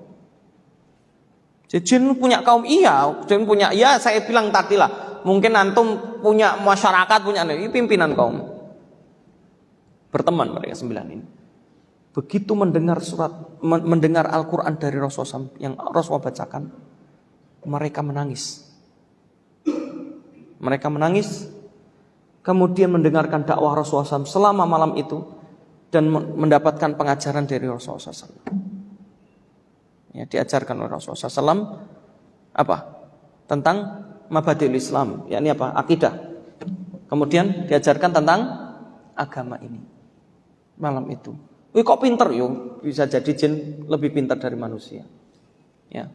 Jadi jin punya kaum, iya, jin punya, ya saya bilang tadi lah, mungkin antum punya masyarakat, punya ini pimpinan kaum. Berteman mereka 9 ini. Begitu mendengar mendengar Al-Quran dari Rasulullah SAW, yang Rasulullah bacakan, mereka menangis. Mereka menangis, kemudian mendengarkan dakwah Rasulullah SAW selama malam itu, dan mendapatkan pengajaran dari Rasulullah SAW. Ya, diajarkan oleh Rasulullah SAW apa? Tentang mabadi'ul Islam, yakni apa? Akidah. Kemudian diajarkan tentang agama ini malam itu. Wih kok pinter yo, bisa jadi jin lebih pintar dari manusia. Ya.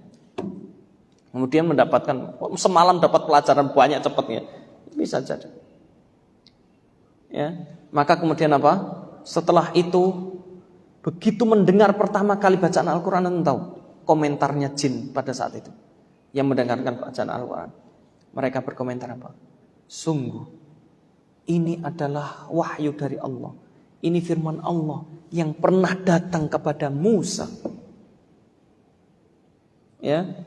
Kemudian mendapatkan semalam dapat pelajaran banyak cepatnya. Bisa jadi. Ya. Maka kemudian apa? Setelah itu begitu mendengar pertama kali bacaan Al-Qur'an, anda tahu komentarnya jin pada saat itu yang mendengarkan bacaan Al-Qur'an. Mereka berkomentar apa? Sungguh ini adalah wahyu dari Allah. Ini firman Allah yang pernah datang kepada Musa. Ya.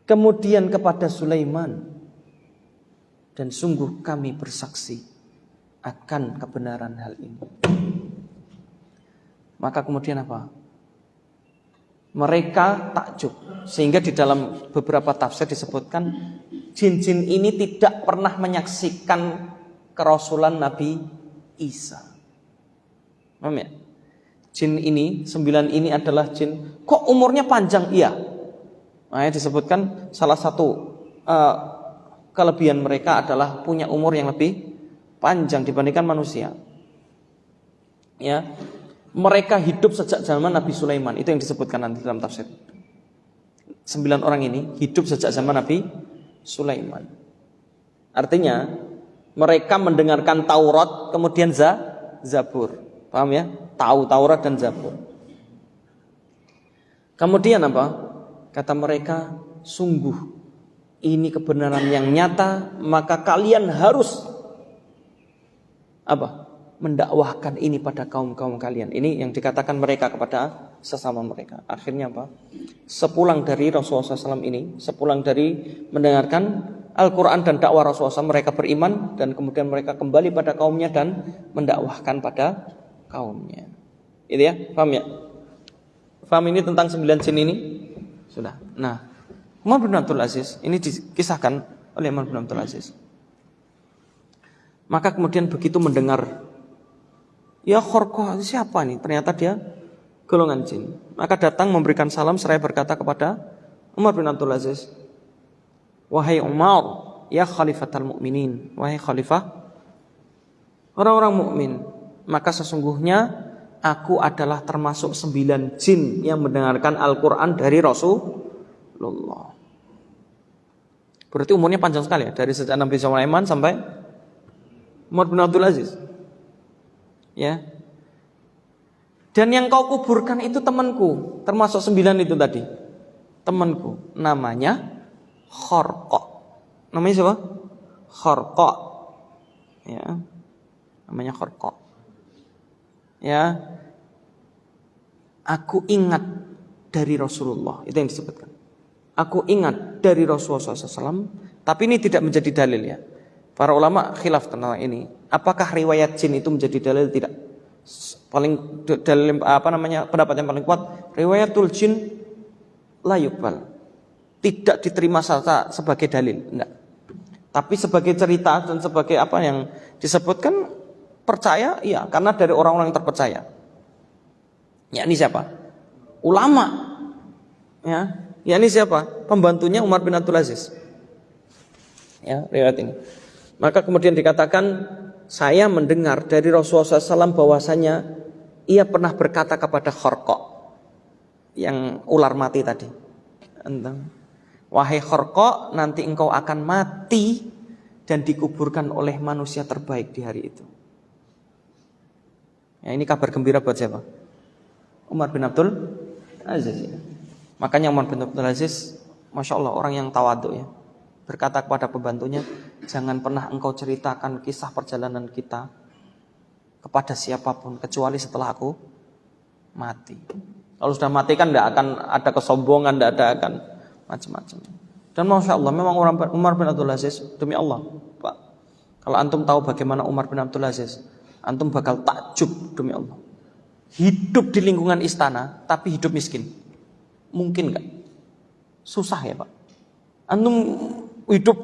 Kemudian kepada Sulaiman. Dan sungguh kami bersaksi akan kebenaran hal ini. Maka kemudian apa? Mereka takjub. Sehingga di dalam beberapa tafsir disebutkan jin-jin ini tidak pernah menyaksikan kerasulan Nabi Isa. Paham ya? Jin ini, 9 ini adalah jin. Kok umurnya panjang? Iya. Nah, disebutkan salah satu kelebihan mereka adalah punya umur yang lebih panjang dibandingkan manusia. Ya. Mereka hidup sejak zaman Nabi Sulaiman. Itu yang disebutkan nanti dalam tafsir. 9 orang ini hidup sejak zaman Nabi Sulaiman. Artinya mereka mendengarkan Taurat, kemudian Zabur. Paham ya? Tahu Taurat dan Zabur. Kemudian apa? Kata mereka, sungguh ini kebenaran yang nyata, maka kalian harus apa? Mendakwahkan ini pada kaum-kaum kalian. Ini yang dikatakan mereka kepada sesama mereka. Akhirnya apa? Sepulang dari Rasulullah SAW ini, sepulang dari mendengarkan Al-Quran dan dakwah Rasulullah SAW, mereka beriman dan kemudian mereka kembali pada kaumnya dan mendakwahkan pada kaumnya. Itu ya, paham ya? Paham ini tentang 9 jin ini? Sudah. Nah, Umar bin Abdul Aziz ini dikisahkan oleh Umar bin Abdul Aziz. Maka kemudian begitu mendengar, ya Khorqah siapa nih? Ternyata dia golongan jin. Maka datang memberikan salam seraya berkata kepada Umar bin Abdul Aziz, wahai Umar, ya khalifatal mu'minin, wahai khalifah orang-orang mukmin, maka sesungguhnya aku adalah termasuk 9 jin yang mendengarkan Al-Quran dari Rasulullah. Berarti umurnya panjang sekali ya, dari sejak Nabi Sulaiman sampai Umar bin Abdul Aziz. Ya. Dan yang kau kuburkan itu temanku, termasuk 9 itu tadi. Temanku, namanya Khorqah. Namanya siapa? Khorqah. Ya. Namanya Khorqah. Ya. Aku ingat dari Rasulullah. Itu yang disebutkan. Aku ingat dari Rasulullah SAW. Tapi ini tidak menjadi dalil ya. Para ulama khilaf tentang ini. Apakah riwayat jin itu menjadi dalil? Tidak. Paling dalil pendapat yang paling kuat, riwayatul jin la yuqbal. Tidak diterima sebagai dalil, enggak. Tapi sebagai cerita dan sebagai apa yang disebutkan percaya, iya, karena dari orang-orang yang terpercaya. Ya ini siapa? Ulama. Ya ini siapa? Pembantunya Umar bin Abdul Aziz. Ya, riwayat ini. Maka kemudian dikatakan, saya mendengar dari Rasulullah SAW bahwasanya ia pernah berkata kepada Khorqah, yang ular mati tadi. Wahai Khorqah, nanti engkau akan mati dan dikuburkan oleh manusia terbaik di hari itu. Ya, ini kabar gembira buat siapa? Umar bin Abdul Aziz. Ya. Makanya Umar bin Abdul Aziz, Masya Allah, orang yang tawadhu ya, berkata kepada pembantunya, jangan pernah engkau ceritakan kisah perjalanan kita kepada siapapun kecuali setelah aku mati. Kalau sudah mati kan tidak akan ada kesombongan, tidak ada akan macam-macam. Dan Masya Allah, memang Umar bin Abdul Aziz, demi Allah Pak, kalau antum tahu bagaimana Umar bin Abdul Aziz, antum bakal takjub, demi Allah. Hidup di lingkungan istana tapi hidup miskin, mungkin gak? Susah ya Pak. Antum hidup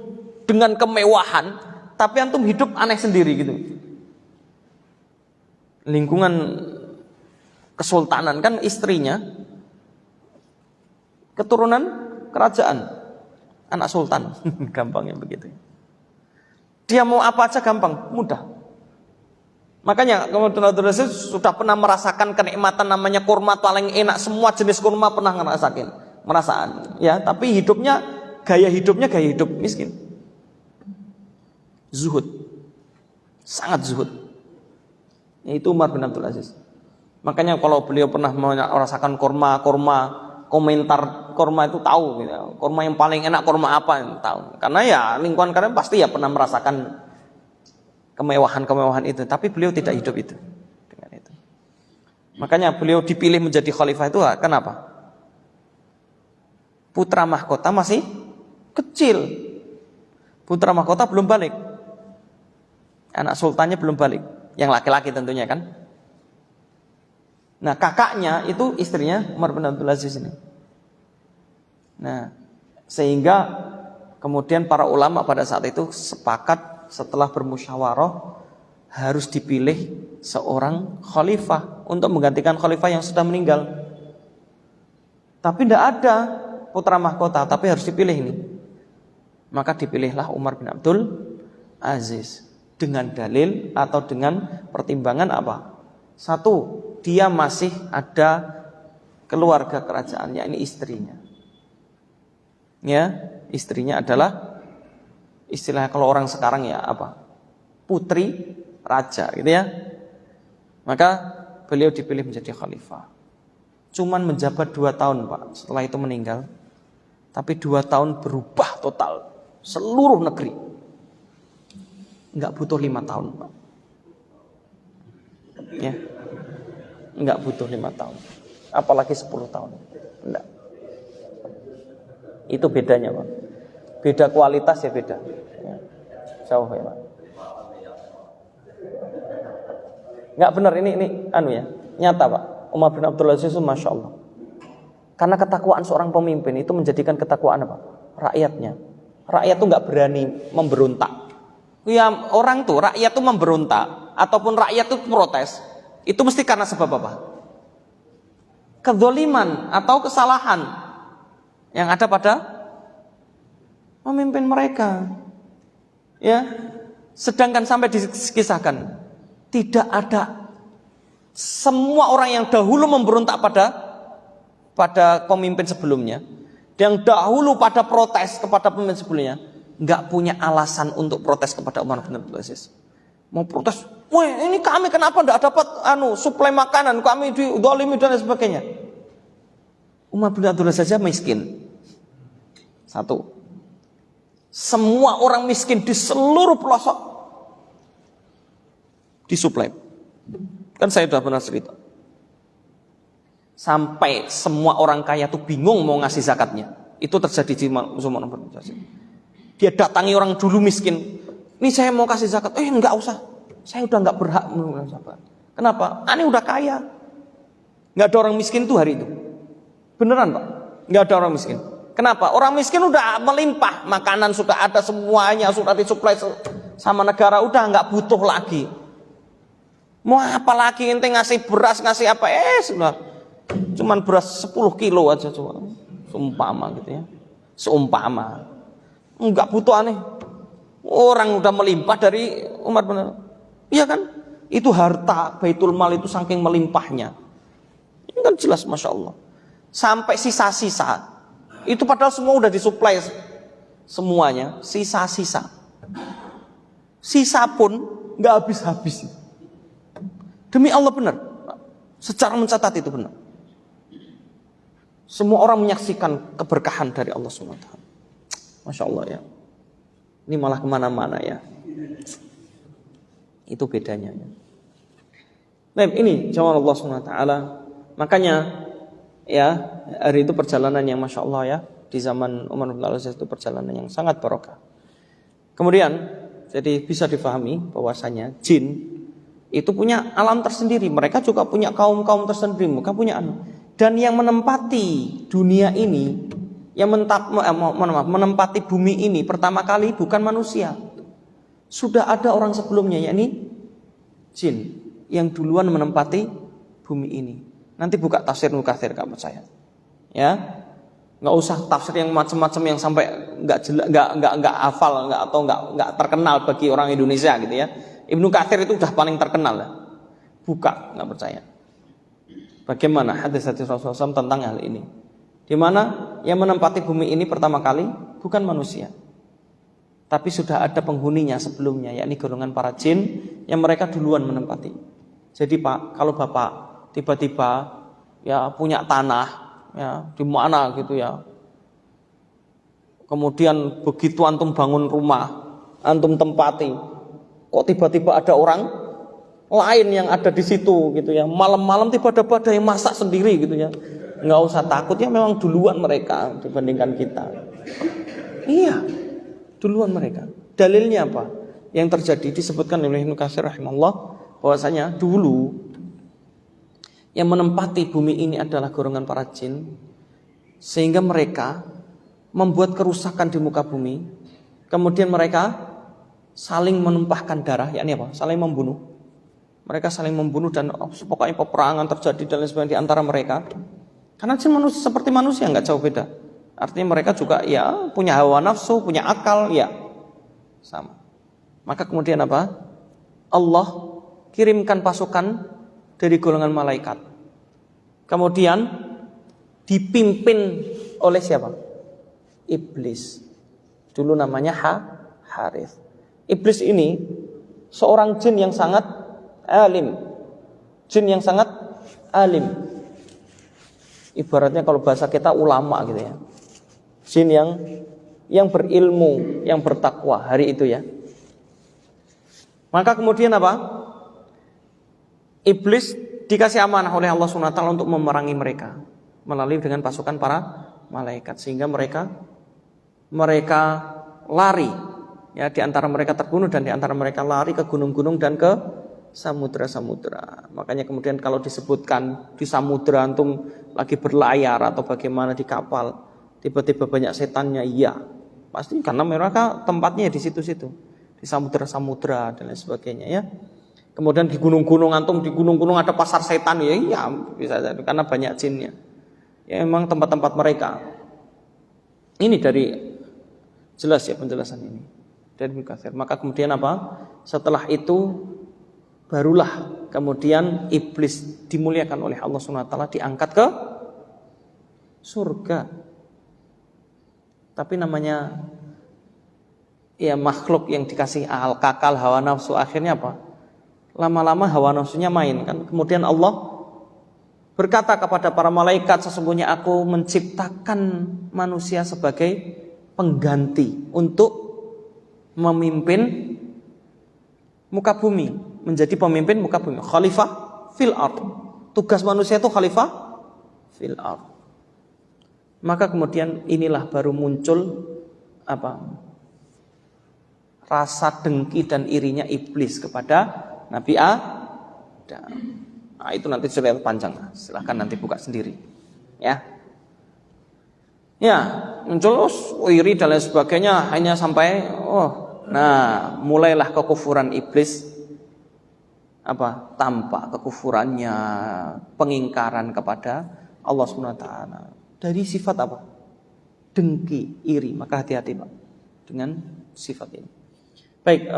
dengan kemewahan tapi antum hidup aneh sendiri gitu. Lingkungan kesultanan kan istrinya keturunan kerajaan, anak sultan. Gampangnya begitu. Dia mau apa aja gampang, mudah. Makanya kemudian Rasul sudah pernah merasakan kenikmatan namanya kurma paling enak, semua jenis kurma pernah merasakan, ya. Tapi gaya hidupnya gaya hidup miskin, zuhud, sangat zuhud. Itu Umar bin Abdul Aziz. Makanya kalau beliau pernah merasakan kurma, komentar kurma itu tahu, gitu. Kurma yang paling enak kurma apa yang tahu. Karena ya lingkungan kalian pasti ya pernah merasakan kemewahan itu, tapi beliau tidak hidup itu dengan itu. Makanya beliau dipilih menjadi khalifah itu kenapa? Putra mahkota masih kecil, putra mahkota belum balik, anak sultannya belum balik, yang laki-laki tentunya kan. Nah kakaknya itu istrinya Umar bin Abdul Aziz ini. Nah sehingga kemudian para ulama pada saat itu sepakat setelah bermusyawarah harus dipilih seorang khalifah untuk menggantikan khalifah yang sudah meninggal. Tapi tidak ada putra mahkota, tapi harus dipilih ini. Maka dipilihlah Umar bin Abdul Aziz dengan dalil atau dengan pertimbangan apa? Satu, dia masih ada keluarga kerajaan, yakni istrinya. Ya, istrinya adalah istilahnya kalau orang sekarang ya apa? Putri raja gitu ya. Maka beliau dipilih menjadi khalifah. Cuman menjabat 2 tahun Pak, setelah itu meninggal. Tapi 2 tahun berubah total seluruh negeri. Enggak butuh 5 tahun Pak. Ya. Enggak butuh 5 tahun. Apalagi 10 tahun. Enggak. Itu bedanya Pak. Beda kualitas ya beda. Ya. Jauh ya Pak. Enggak benar ini ya. Nyata Pak. Umar bin Abdul Aziz itu Masya Allah. Karena ketakwaan seorang pemimpin itu menjadikan ketakwaan apa? Rakyatnya. Rakyat tuh enggak berani memberontak. Ya orang tuh rakyat tuh memberontak ataupun rakyat tuh protes. Itu mesti karena sebab apa? Kedzaliman atau kesalahan yang ada pada memimpin mereka, ya. Sedangkan sampai dikisahkan tidak ada semua orang yang dahulu memberontak pada pemimpin sebelumnya, yang dahulu pada protes kepada pemimpin sebelumnya, nggak punya alasan untuk protes kepada Umar bin Abdul Aziz. Mau protes, wah ini kami kenapa nggak dapat suplai makanan, kami dizalimi dan sebagainya. Umar bin Abdul Aziz saja miskin. Satu. Semua orang miskin di seluruh pelosok disuplai. Kan saya sudah pernah cerita. Sampai semua orang kaya tuh bingung mau ngasih zakatnya. Itu terjadi di Umar bin Abdul Aziz. Dia datangi orang dulu miskin. Ini saya mau kasih zakat. Enggak usah. Saya udah enggak berhak mengasih zakat. Kenapa? Ani udah kaya. Enggak ada orang miskin tuh hari itu. Beneran Pak? Enggak ada orang miskin. Kenapa? Orang miskin udah melimpah, makanan sudah ada semuanya, sudah disuplai sama negara, udah nggak butuh lagi. Mau apa lagi ente ngasih beras, ngasih apa? Sudah. Cuman beras 10 kilo aja cuma. Seumpama gitu ya. Seumpama. Enggak butuh aneh. Orang udah melimpah dari Umar bin Abdul Aziz. Iya kan? Itu harta Baitul Mal itu saking melimpahnya. Ini kan jelas Masya Allah. Sampai sisa-sisa. Itu padahal semua udah disuplai semuanya, sisa-sisa. Sisa pun nggak habis-habis. Demi Allah benar. Secara mencatat itu benar. Semua orang menyaksikan keberkahan dari Allah SWT. Masya Allah ya. Ini malah kemana-mana ya. Itu bedanya. Nah, ini jawaban Allah SWT. Makanya ya, hari itu perjalanan yang Masya Allah ya. Di zaman Umar bin Abdul Aziz itu perjalanan yang sangat barokah. Kemudian, jadi bisa difahami bahwasanya jin itu punya alam tersendiri. Mereka juga punya kaum-kaum tersendiri. Mereka punya dan yang menempati dunia ini, yang menempati bumi ini pertama kali bukan manusia. Sudah ada orang sebelumnya, yakni jin yang duluan menempati bumi ini. Nanti buka tafsir Ibnu Katsir, enggak percaya. Ya. Enggak usah tafsir yang macam-macam yang sampai enggak hafal, enggak terkenal bagi orang Indonesia gitu ya. Ibnu Katsir itu udah paling terkenal lah. Buka, enggak percaya. Bagaimana hadis-hadis Rasulullah SAW tentang hal ini? Di mana yang menempati bumi ini pertama kali bukan manusia, tapi sudah ada penghuninya sebelumnya, yakni golongan para jin yang mereka duluan menempati. Jadi Pak, kalau Bapak tiba-tiba ya punya tanah ya di mana gitu ya, kemudian begitu antum bangun rumah, antum tempati, kok tiba-tiba ada orang lain yang ada di situ gitu ya, malam-malam tiba-tiba ada yang masak sendiri gitu ya, nggak usah takut ya, memang duluan mereka dibandingkan kita. Iya, duluan mereka. Dalilnya apa? Yang terjadi disebutkan oleh Ibnu Katsir rahimahullah bahwasanya dulu yang menempati bumi ini adalah golongan para jin, sehingga mereka membuat kerusakan di muka bumi. Kemudian mereka saling menumpahkan darah, yakni apa? Saling membunuh. Mereka saling membunuh dan pokoknya peperangan terjadi dan lain sebagainya di antara mereka. Karena jin manusia seperti manusia, nggak jauh beda. Artinya mereka juga ya punya hawa nafsu, punya akal, ya sama. Maka kemudian apa? Allah kirimkan pasukan dari golongan malaikat. Kemudian dipimpin oleh siapa? Iblis. Dulu namanya Harith. Iblis ini seorang jin yang sangat alim. Jin yang sangat alim. Ibaratnya kalau bahasa kita ulama gitu ya. Jin yang berilmu, yang bertakwa hari itu ya. Maka kemudian apa? Iblis dikasih amanah oleh Allah SWT untuk memerangi mereka melalui dengan pasukan para malaikat, sehingga mereka lari ya, di antara mereka terbunuh dan di antara mereka lari ke gunung-gunung dan ke samudra-samudra. Makanya kemudian kalau disebutkan di samudra antum lagi berlayar atau bagaimana di kapal, tiba-tiba banyak setannya, iya pasti karena mereka tempatnya di situ-situ, di samudra-samudra dan lain sebagainya ya. Kemudian di gunung-gunung, antum di gunung-gunung ada pasar setan ya, iya bisa jadi karena banyak jinnya. Ya memang tempat-tempat mereka. Ini dari jelas ya penjelasan ini dari Ibnu Katsir. Maka kemudian apa? Setelah itu barulah kemudian iblis dimuliakan oleh Allah SWT, diangkat ke surga. Tapi namanya ya makhluk yang dikasih kakal hawa nafsu, akhirnya apa? Lama-lama hawa nafsunya main kan. Kemudian Allah berkata kepada para malaikat, sesungguhnya aku menciptakan manusia sebagai pengganti untuk memimpin muka bumi, menjadi pemimpin muka bumi, khalifah fil ard. Tugas manusia itu khalifah fil ard. Maka kemudian inilah baru muncul apa? Rasa dengki dan irinya iblis kepada Nabi Adam. Nah, itu nanti cerita panjang. Silahkan nanti buka sendiri. Ya. Ya, muncul iri dan lain sebagainya hanya sampai mulailah kekufuran iblis apa? Tampak kekufurannya, pengingkaran kepada Allah SWT. Dari sifat apa? Dengki, iri. Maka hati-hati Pak dengan sifat ini. Baik,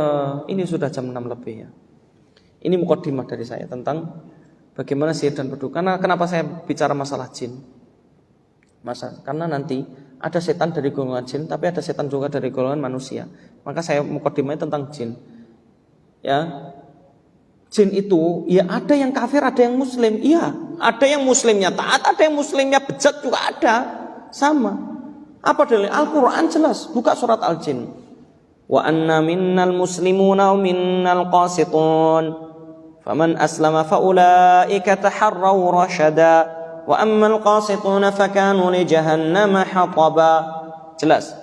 ini sudah jam 6 lebih ya. Ini mukadimah dari saya tentang bagaimana sihir dan beduk. Karena kenapa saya bicara masalah jin? Karena nanti ada setan dari golongan jin, tapi ada setan juga dari golongan manusia. Maka saya mukadimahnya tentang jin. Ya. Jin itu ya ada yang kafir, ada yang muslim. Iya, ada yang muslimnya taat, ada yang muslimnya bejat juga ada. Sama. Apa dalil? Al-Qur'an jelas. Buka surat Al-Jin. Wa anna minnal muslimuna wa minnal qasitun. Faman aslama fa ulaika taharraw rasyada. Wa ammal qasituna fakanu li jahannama hataba. Jelas.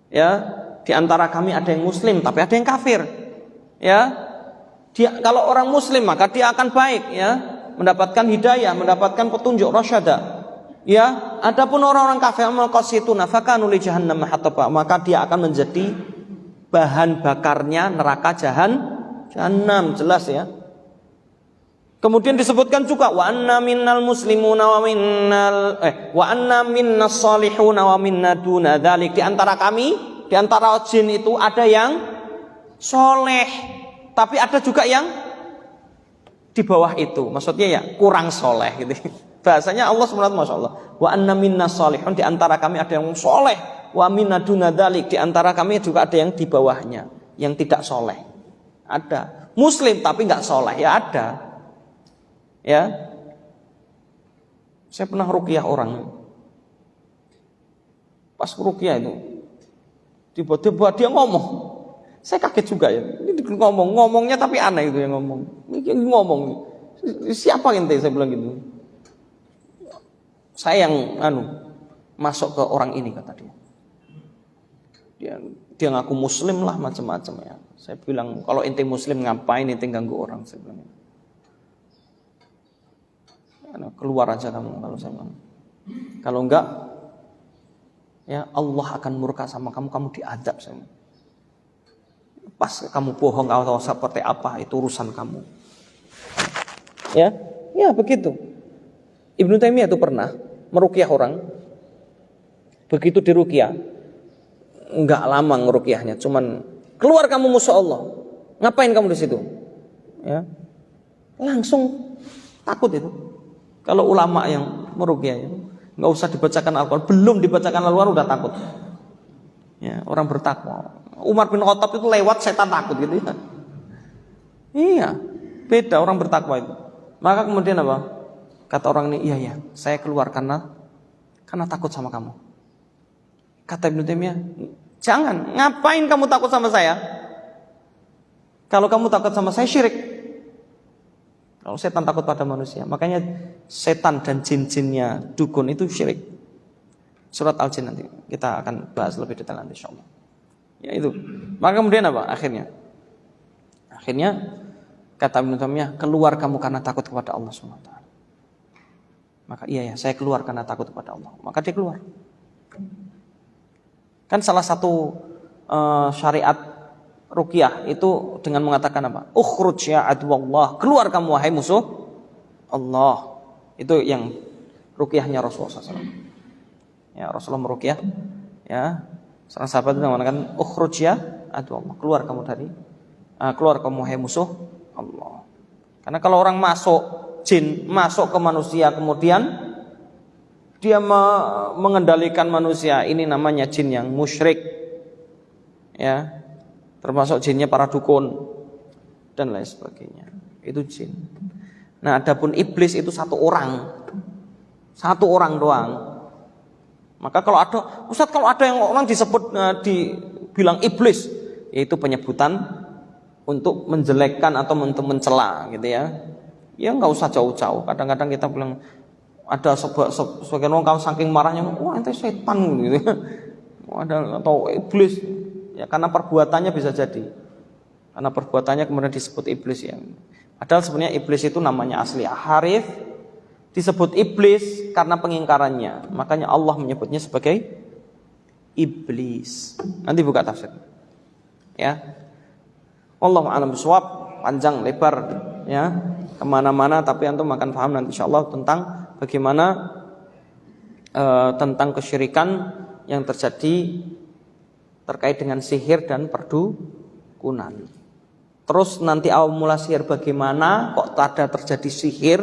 Ya, di antara kami ada yang muslim tapi ada yang kafir. Ya. Dia kalau orang muslim maka dia akan baik ya, mendapatkan hidayah, mendapatkan petunjuk rasyada. Ya, adapun orang-orang kafir amal qasituna fakanu li jahannam hataba, maka dia akan menjadi bahan bakarnya neraka jahanam, jelas ya. Kemudian disebutkan juga wa anna minnal muslimuna wa anna minnas salihuna wa minna duna dzalik. Di antara kami, di antara jin itu ada yang soleh, tapi ada juga yang di bawah itu. Maksudnya ya kurang soleh gitu. Bahasanya Allah SWT, Masya Allah. Wa anna minna salihun, di antara kami ada yang soleh. Wa minna duna dzalik, di antara kami juga ada yang di bawahnya, yang tidak soleh. Ada. Muslim tapi nggak soleh, ya ada. Ya. Saya pernah ruqyah orang. Pas ruqyah itu, tiba-tiba dia ngomong. Saya kaget juga ya. Ini ngomongnya tapi aneh itu yang ngomong. Ini ngomong. Siapa ente, saya bilang gitu. Saya yang masuk ke orang ini, kata dia. Dia ngaku muslim lah macam-macam ya. Saya bilang kalau ente muslim ngapain ente ganggu orang, saya bilang. Keluar aja kamu, kalau saya bilang. Kalau enggak ya Allah akan murka sama kamu, kamu diadab, saya bilang. Pas kamu bohong atau seperti apa itu urusan kamu. Ya begitu. Ibnu Taimiyah itu pernah meruqyah orang. Begitu diruqyah, enggak lama ngeruqyahnya, cuman keluar kamu musuh Allah. Ngapain kamu di situ? Ya. Langsung takut itu. Kalau ulama yang meruqyah itu enggak usah dibacakan Al-Qur'an, belum dibacakan Al-Qur'an udah takut. Ya, orang bertakwa. Umar bin Khattab itu lewat setan takut gitu ya. Iya, beda orang bertakwa itu. Maka kemudian apa? Kata orang ini, iya, saya keluar karena takut sama kamu. Kata Ibnu Taimiyah, jangan, ngapain kamu takut sama saya? Kalau kamu takut sama saya syirik. Kalau setan takut pada manusia, makanya setan dan jin-jinnya dukun itu syirik. Surat Al-Jin nanti kita akan bahas lebih detail nanti insyaallah. Ya itu. Maka kemudian apa? Akhirnya kata Ibnu Taimiyah, keluar kamu karena takut kepada Allah SWT. Maka iya, saya keluar karena takut kepada Allah. Maka dia keluar. Kan salah satu syariat ruqyah itu dengan mengatakan apa? Ukhruj ya adwallah, keluar kamu wahai musuh Allah. Itu yang ruqyahnya Rasulullah SAW. Ya, Rasulullah meruqyah, ya. Seorang sahabat itu mengatakan ukhruj ya adwallah, keluar kamu wahai musuh Allah. Karena kalau orang jin masuk ke manusia kemudian dia mengendalikan manusia, ini namanya jin yang musyrik. Ya. Termasuk jinnya para dukun dan lain sebagainya. Itu jin. Nah, adapun iblis itu satu orang doang. Maka kalau ada, Ustaz, kalau ada yang orang dibilang iblis, yaitu penyebutan untuk menjelekkan atau untuk mencela gitu ya. Ya nggak usah jauh-jauh. Kadang-kadang kita bilang ada sebagian orang kalau saking marahnya, wah ente setan gitu. Ada atau iblis. Ya karena perbuatannya bisa jadi. Karena perbuatannya kemudian disebut iblis ya. Padahal sebenarnya iblis itu namanya asli Harith, disebut iblis karena pengingkarannya. Makanya Allah menyebutnya sebagai iblis. Nanti buka tafsir. Ya. Wallahu a'lam bishawab, panjang lebar ya, kemana-mana, tapi antum akan paham nanti insyaallah tentang bagaimana tentang kesyirikan yang terjadi terkait dengan sihir dan perdukunan. Terus nanti awal mula sihir bagaimana, kok ada terjadi sihir,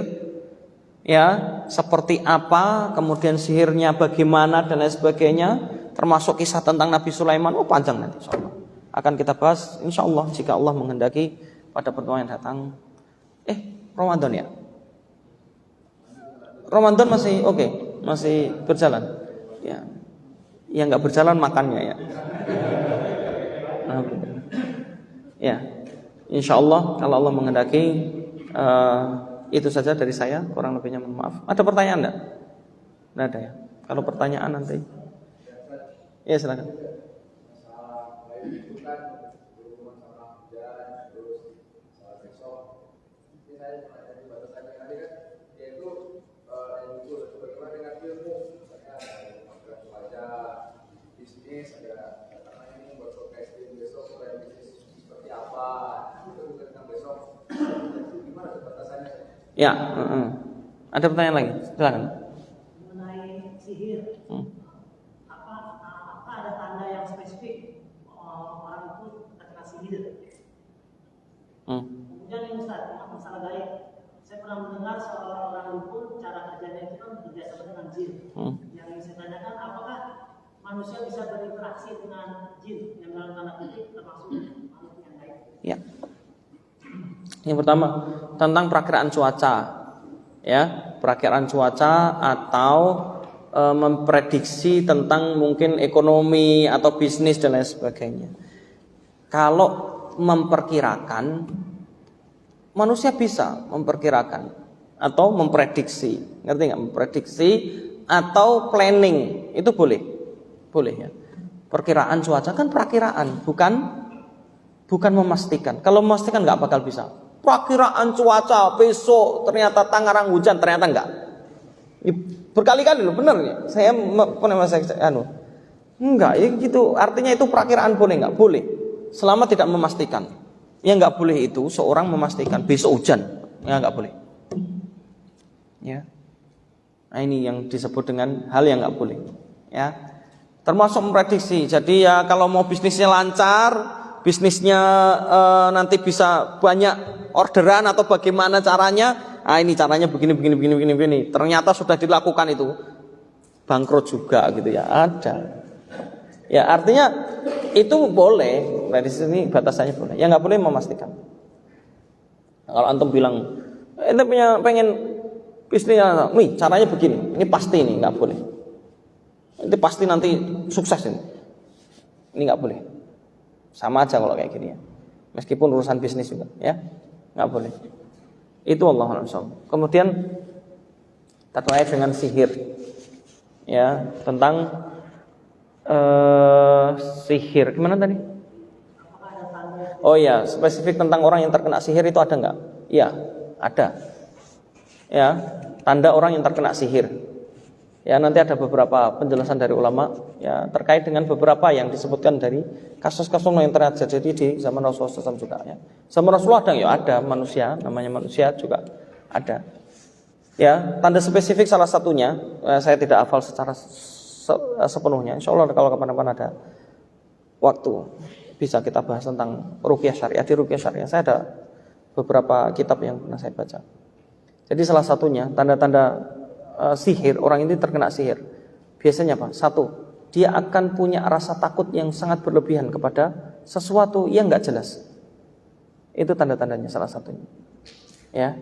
ya seperti apa, kemudian sihirnya bagaimana dan lain sebagainya, termasuk kisah tentang Nabi Sulaiman. Panjang nanti insyaallah. akan kita bahas insya Allah jika Allah menghendaki pada pertemuan yang datang. Ramadan ya. Ramadan masih oke, masih berjalan. Ya. Yang nggak berjalan makannya ya. Ya. Insya Allah kalau Allah menghendaki itu saja dari saya, kurang lebihnya mohon maaf. Ada pertanyaan enggak? Enggak ada ya. Kalau pertanyaan nanti. Ya silakan. Ya, ada pertanyaan lagi? Silakan. Mengenai sihir, apa ada tanda yang spesifik orang itu terkena sihir? Kemudian yang Ustaz, masalah gaib. Saya pernah mendengar seorang dukun cara kerjanya itu kan kerjasama dengan jin. Yang ingin saya tanyakan, apakah manusia bisa berinteraksi dengan jin yang dalam tanda kutip termasuk makhluk yang gaib? Ya. Yang pertama tentang perakiraan cuaca, ya, perakiraan cuaca atau memprediksi tentang mungkin ekonomi atau bisnis dan lain sebagainya. Kalau memperkirakan, manusia bisa memperkirakan atau memprediksi, ngerti nggak? Memprediksi atau planning itu boleh ya. Perkiraan cuaca kan perakiraan, bukan memastikan. Kalau memastikan nggak bakal bisa. Perakiraan cuaca besok ternyata Tangerang hujan, ternyata enggak. Berkali-kali loh, bener ya. Saya enggak ya gitu. Artinya itu perakiraan boleh enggak? Boleh. Selama tidak memastikan. Yang enggak boleh itu seorang memastikan besok hujan. Ya enggak boleh. Ya. Nah, ini yang disebut dengan hal yang enggak boleh. Ya. Termasuk memprediksi. Jadi ya kalau mau bisnisnya lancar, bisnisnya nanti bisa banyak orderan atau bagaimana caranya, ini caranya begini. Ternyata sudah dilakukan itu bangkrut juga gitu ya, ada. Ya artinya itu boleh, dari sini batasannya boleh. Yang nggak boleh memastikan. Kalau antum bilang, ente pengen bisnisnya, nih caranya begini, ini pasti ini nggak boleh. Ini pasti nanti sukses ini nggak boleh. Sama aja kalau kayak gini ya. Meskipun urusan bisnis juga, ya nggak boleh. Itu Allahu a'lam. Kemudian terkait dengan sihir, ya tentang sihir. Gimana tadi? Oh ya, spesifik tentang orang yang terkena sihir itu ada nggak? Iya, ada. Ya, tanda orang yang terkena sihir. Ya nanti ada beberapa penjelasan dari ulama ya terkait dengan beberapa yang disebutkan dari kasus-kasus yang terjadi di zaman Rasulullah SAW juga ya. Zaman Rasulullah ada manusia, namanya manusia juga ada. Ya tanda spesifik salah satunya saya tidak hafal secara sepenuhnya. Insya Allah kalau kapan-kapan ada waktu bisa kita bahas tentang ruqyah syariah. Di ruqyah syariah saya ada beberapa kitab yang pernah saya baca. Jadi salah satunya tanda-tanda sihir, orang ini terkena sihir. Biasanya apa? Satu, dia akan punya rasa takut yang sangat berlebihan kepada sesuatu yang nggak jelas. Itu tanda-tandanya salah satunya. Ya,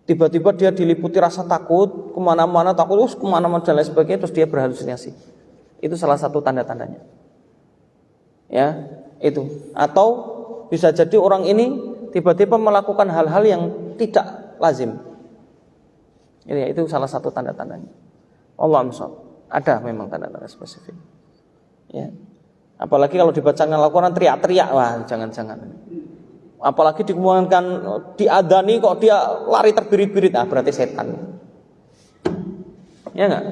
tiba-tiba dia diliputi rasa takut, kemana-mana takut, kemana-mana dan lain sebagainya, terus dia berhalusinasi. Itu salah satu tanda-tandanya. Ya, itu. Atau bisa jadi orang ini tiba-tiba melakukan hal-hal yang tidak lazim. Ini itu salah satu tanda-tandanya. Allah a'lam. Ada memang tanda-tanda spesifik. Ya. Apalagi kalau dibacakan Al-Qur'an teriak-teriak, wah jangan-jangan. Apalagi dikemungkinkan diadani kok dia lari terbirit-birit, berarti setan. Ya enggak?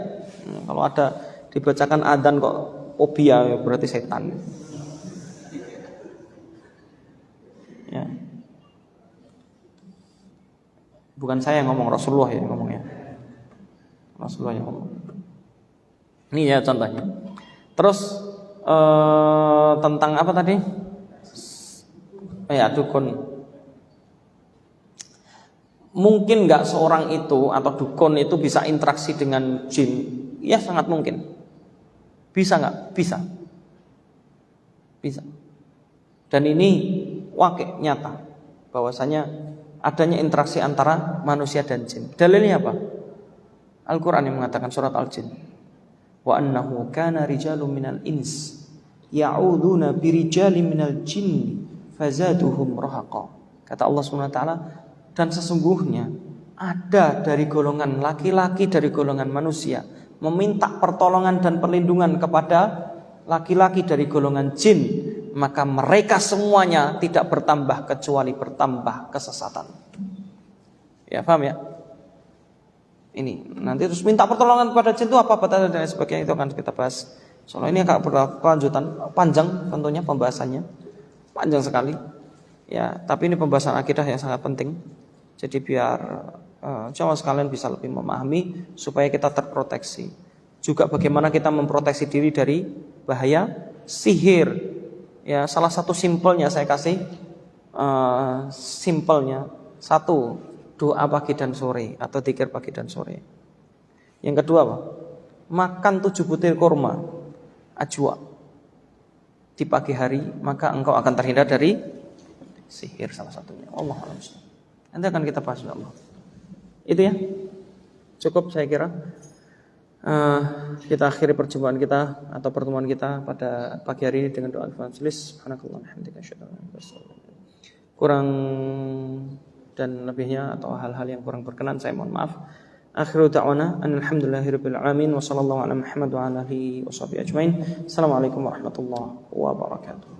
Kalau ada dibacakan adzan kok fobia, berarti setan. Ya. Bukan saya yang ngomong, Rasulullah yang ngomongnya. Rasulullah yang ngomong. Ini ya contohnya. Terus tentang apa tadi? Ya dukun. Mungkin nggak seorang itu atau dukun itu bisa interaksi dengan jin? Ya sangat mungkin. Bisa nggak? Bisa. Bisa. Dan ini wakil nyata bahwasanya adanya interaksi antara manusia dan jin. Dalilnya apa? Al-Quran yang mengatakan surat Al-Jin. Wa annahu kana rijalun minal ins ya'uduna birijalin minal jinni fazaduhum rahaqa. Kata Allah SWT, dan sesungguhnya ada dari golongan laki-laki dari golongan manusia meminta pertolongan dan perlindungan kepada laki-laki dari golongan jin, maka mereka semuanya tidak bertambah kecuali bertambah kesesatan. Ya, paham ya? Ini nanti terus minta pertolongan kepada jin itu apa dan lain sebagainya, itu akan kita bahas. Soalnya ini agak berkelanjutan, panjang tentunya pembahasannya, panjang sekali. Ya, tapi ini pembahasan akidah yang sangat penting. Jadi biar jamaah sekalian bisa lebih memahami supaya kita terproteksi. Juga bagaimana kita memproteksi diri dari bahaya sihir. Ya, salah satu simpelnya saya kasih simpelnya. 1, doa pagi dan sore atau zikir pagi dan sore. Yang kedua apa? Makan 7 butir kurma ajwa di pagi hari, maka engkau akan terhindar dari sihir, salah satunya. Wallahu a'lam. Nanti akan kita bahas insyaallah. Itu ya. Cukup saya kira. Kita akhiri perjumpaan kita atau pertemuan kita pada pagi hari ini dengan doa al-Fatihah. Subhanakallah hamdika asyhadu an la ilaha illa anta. Kurang dan lebihnya atau hal-hal yang kurang berkenan saya mohon maaf. Akhiru da'wana alhamdulillahirabbil alamin wa sallallahu ala Muhammad wa ala alihi washabihi ajmain. Assalamualaikum warahmatullahi wabarakatuh.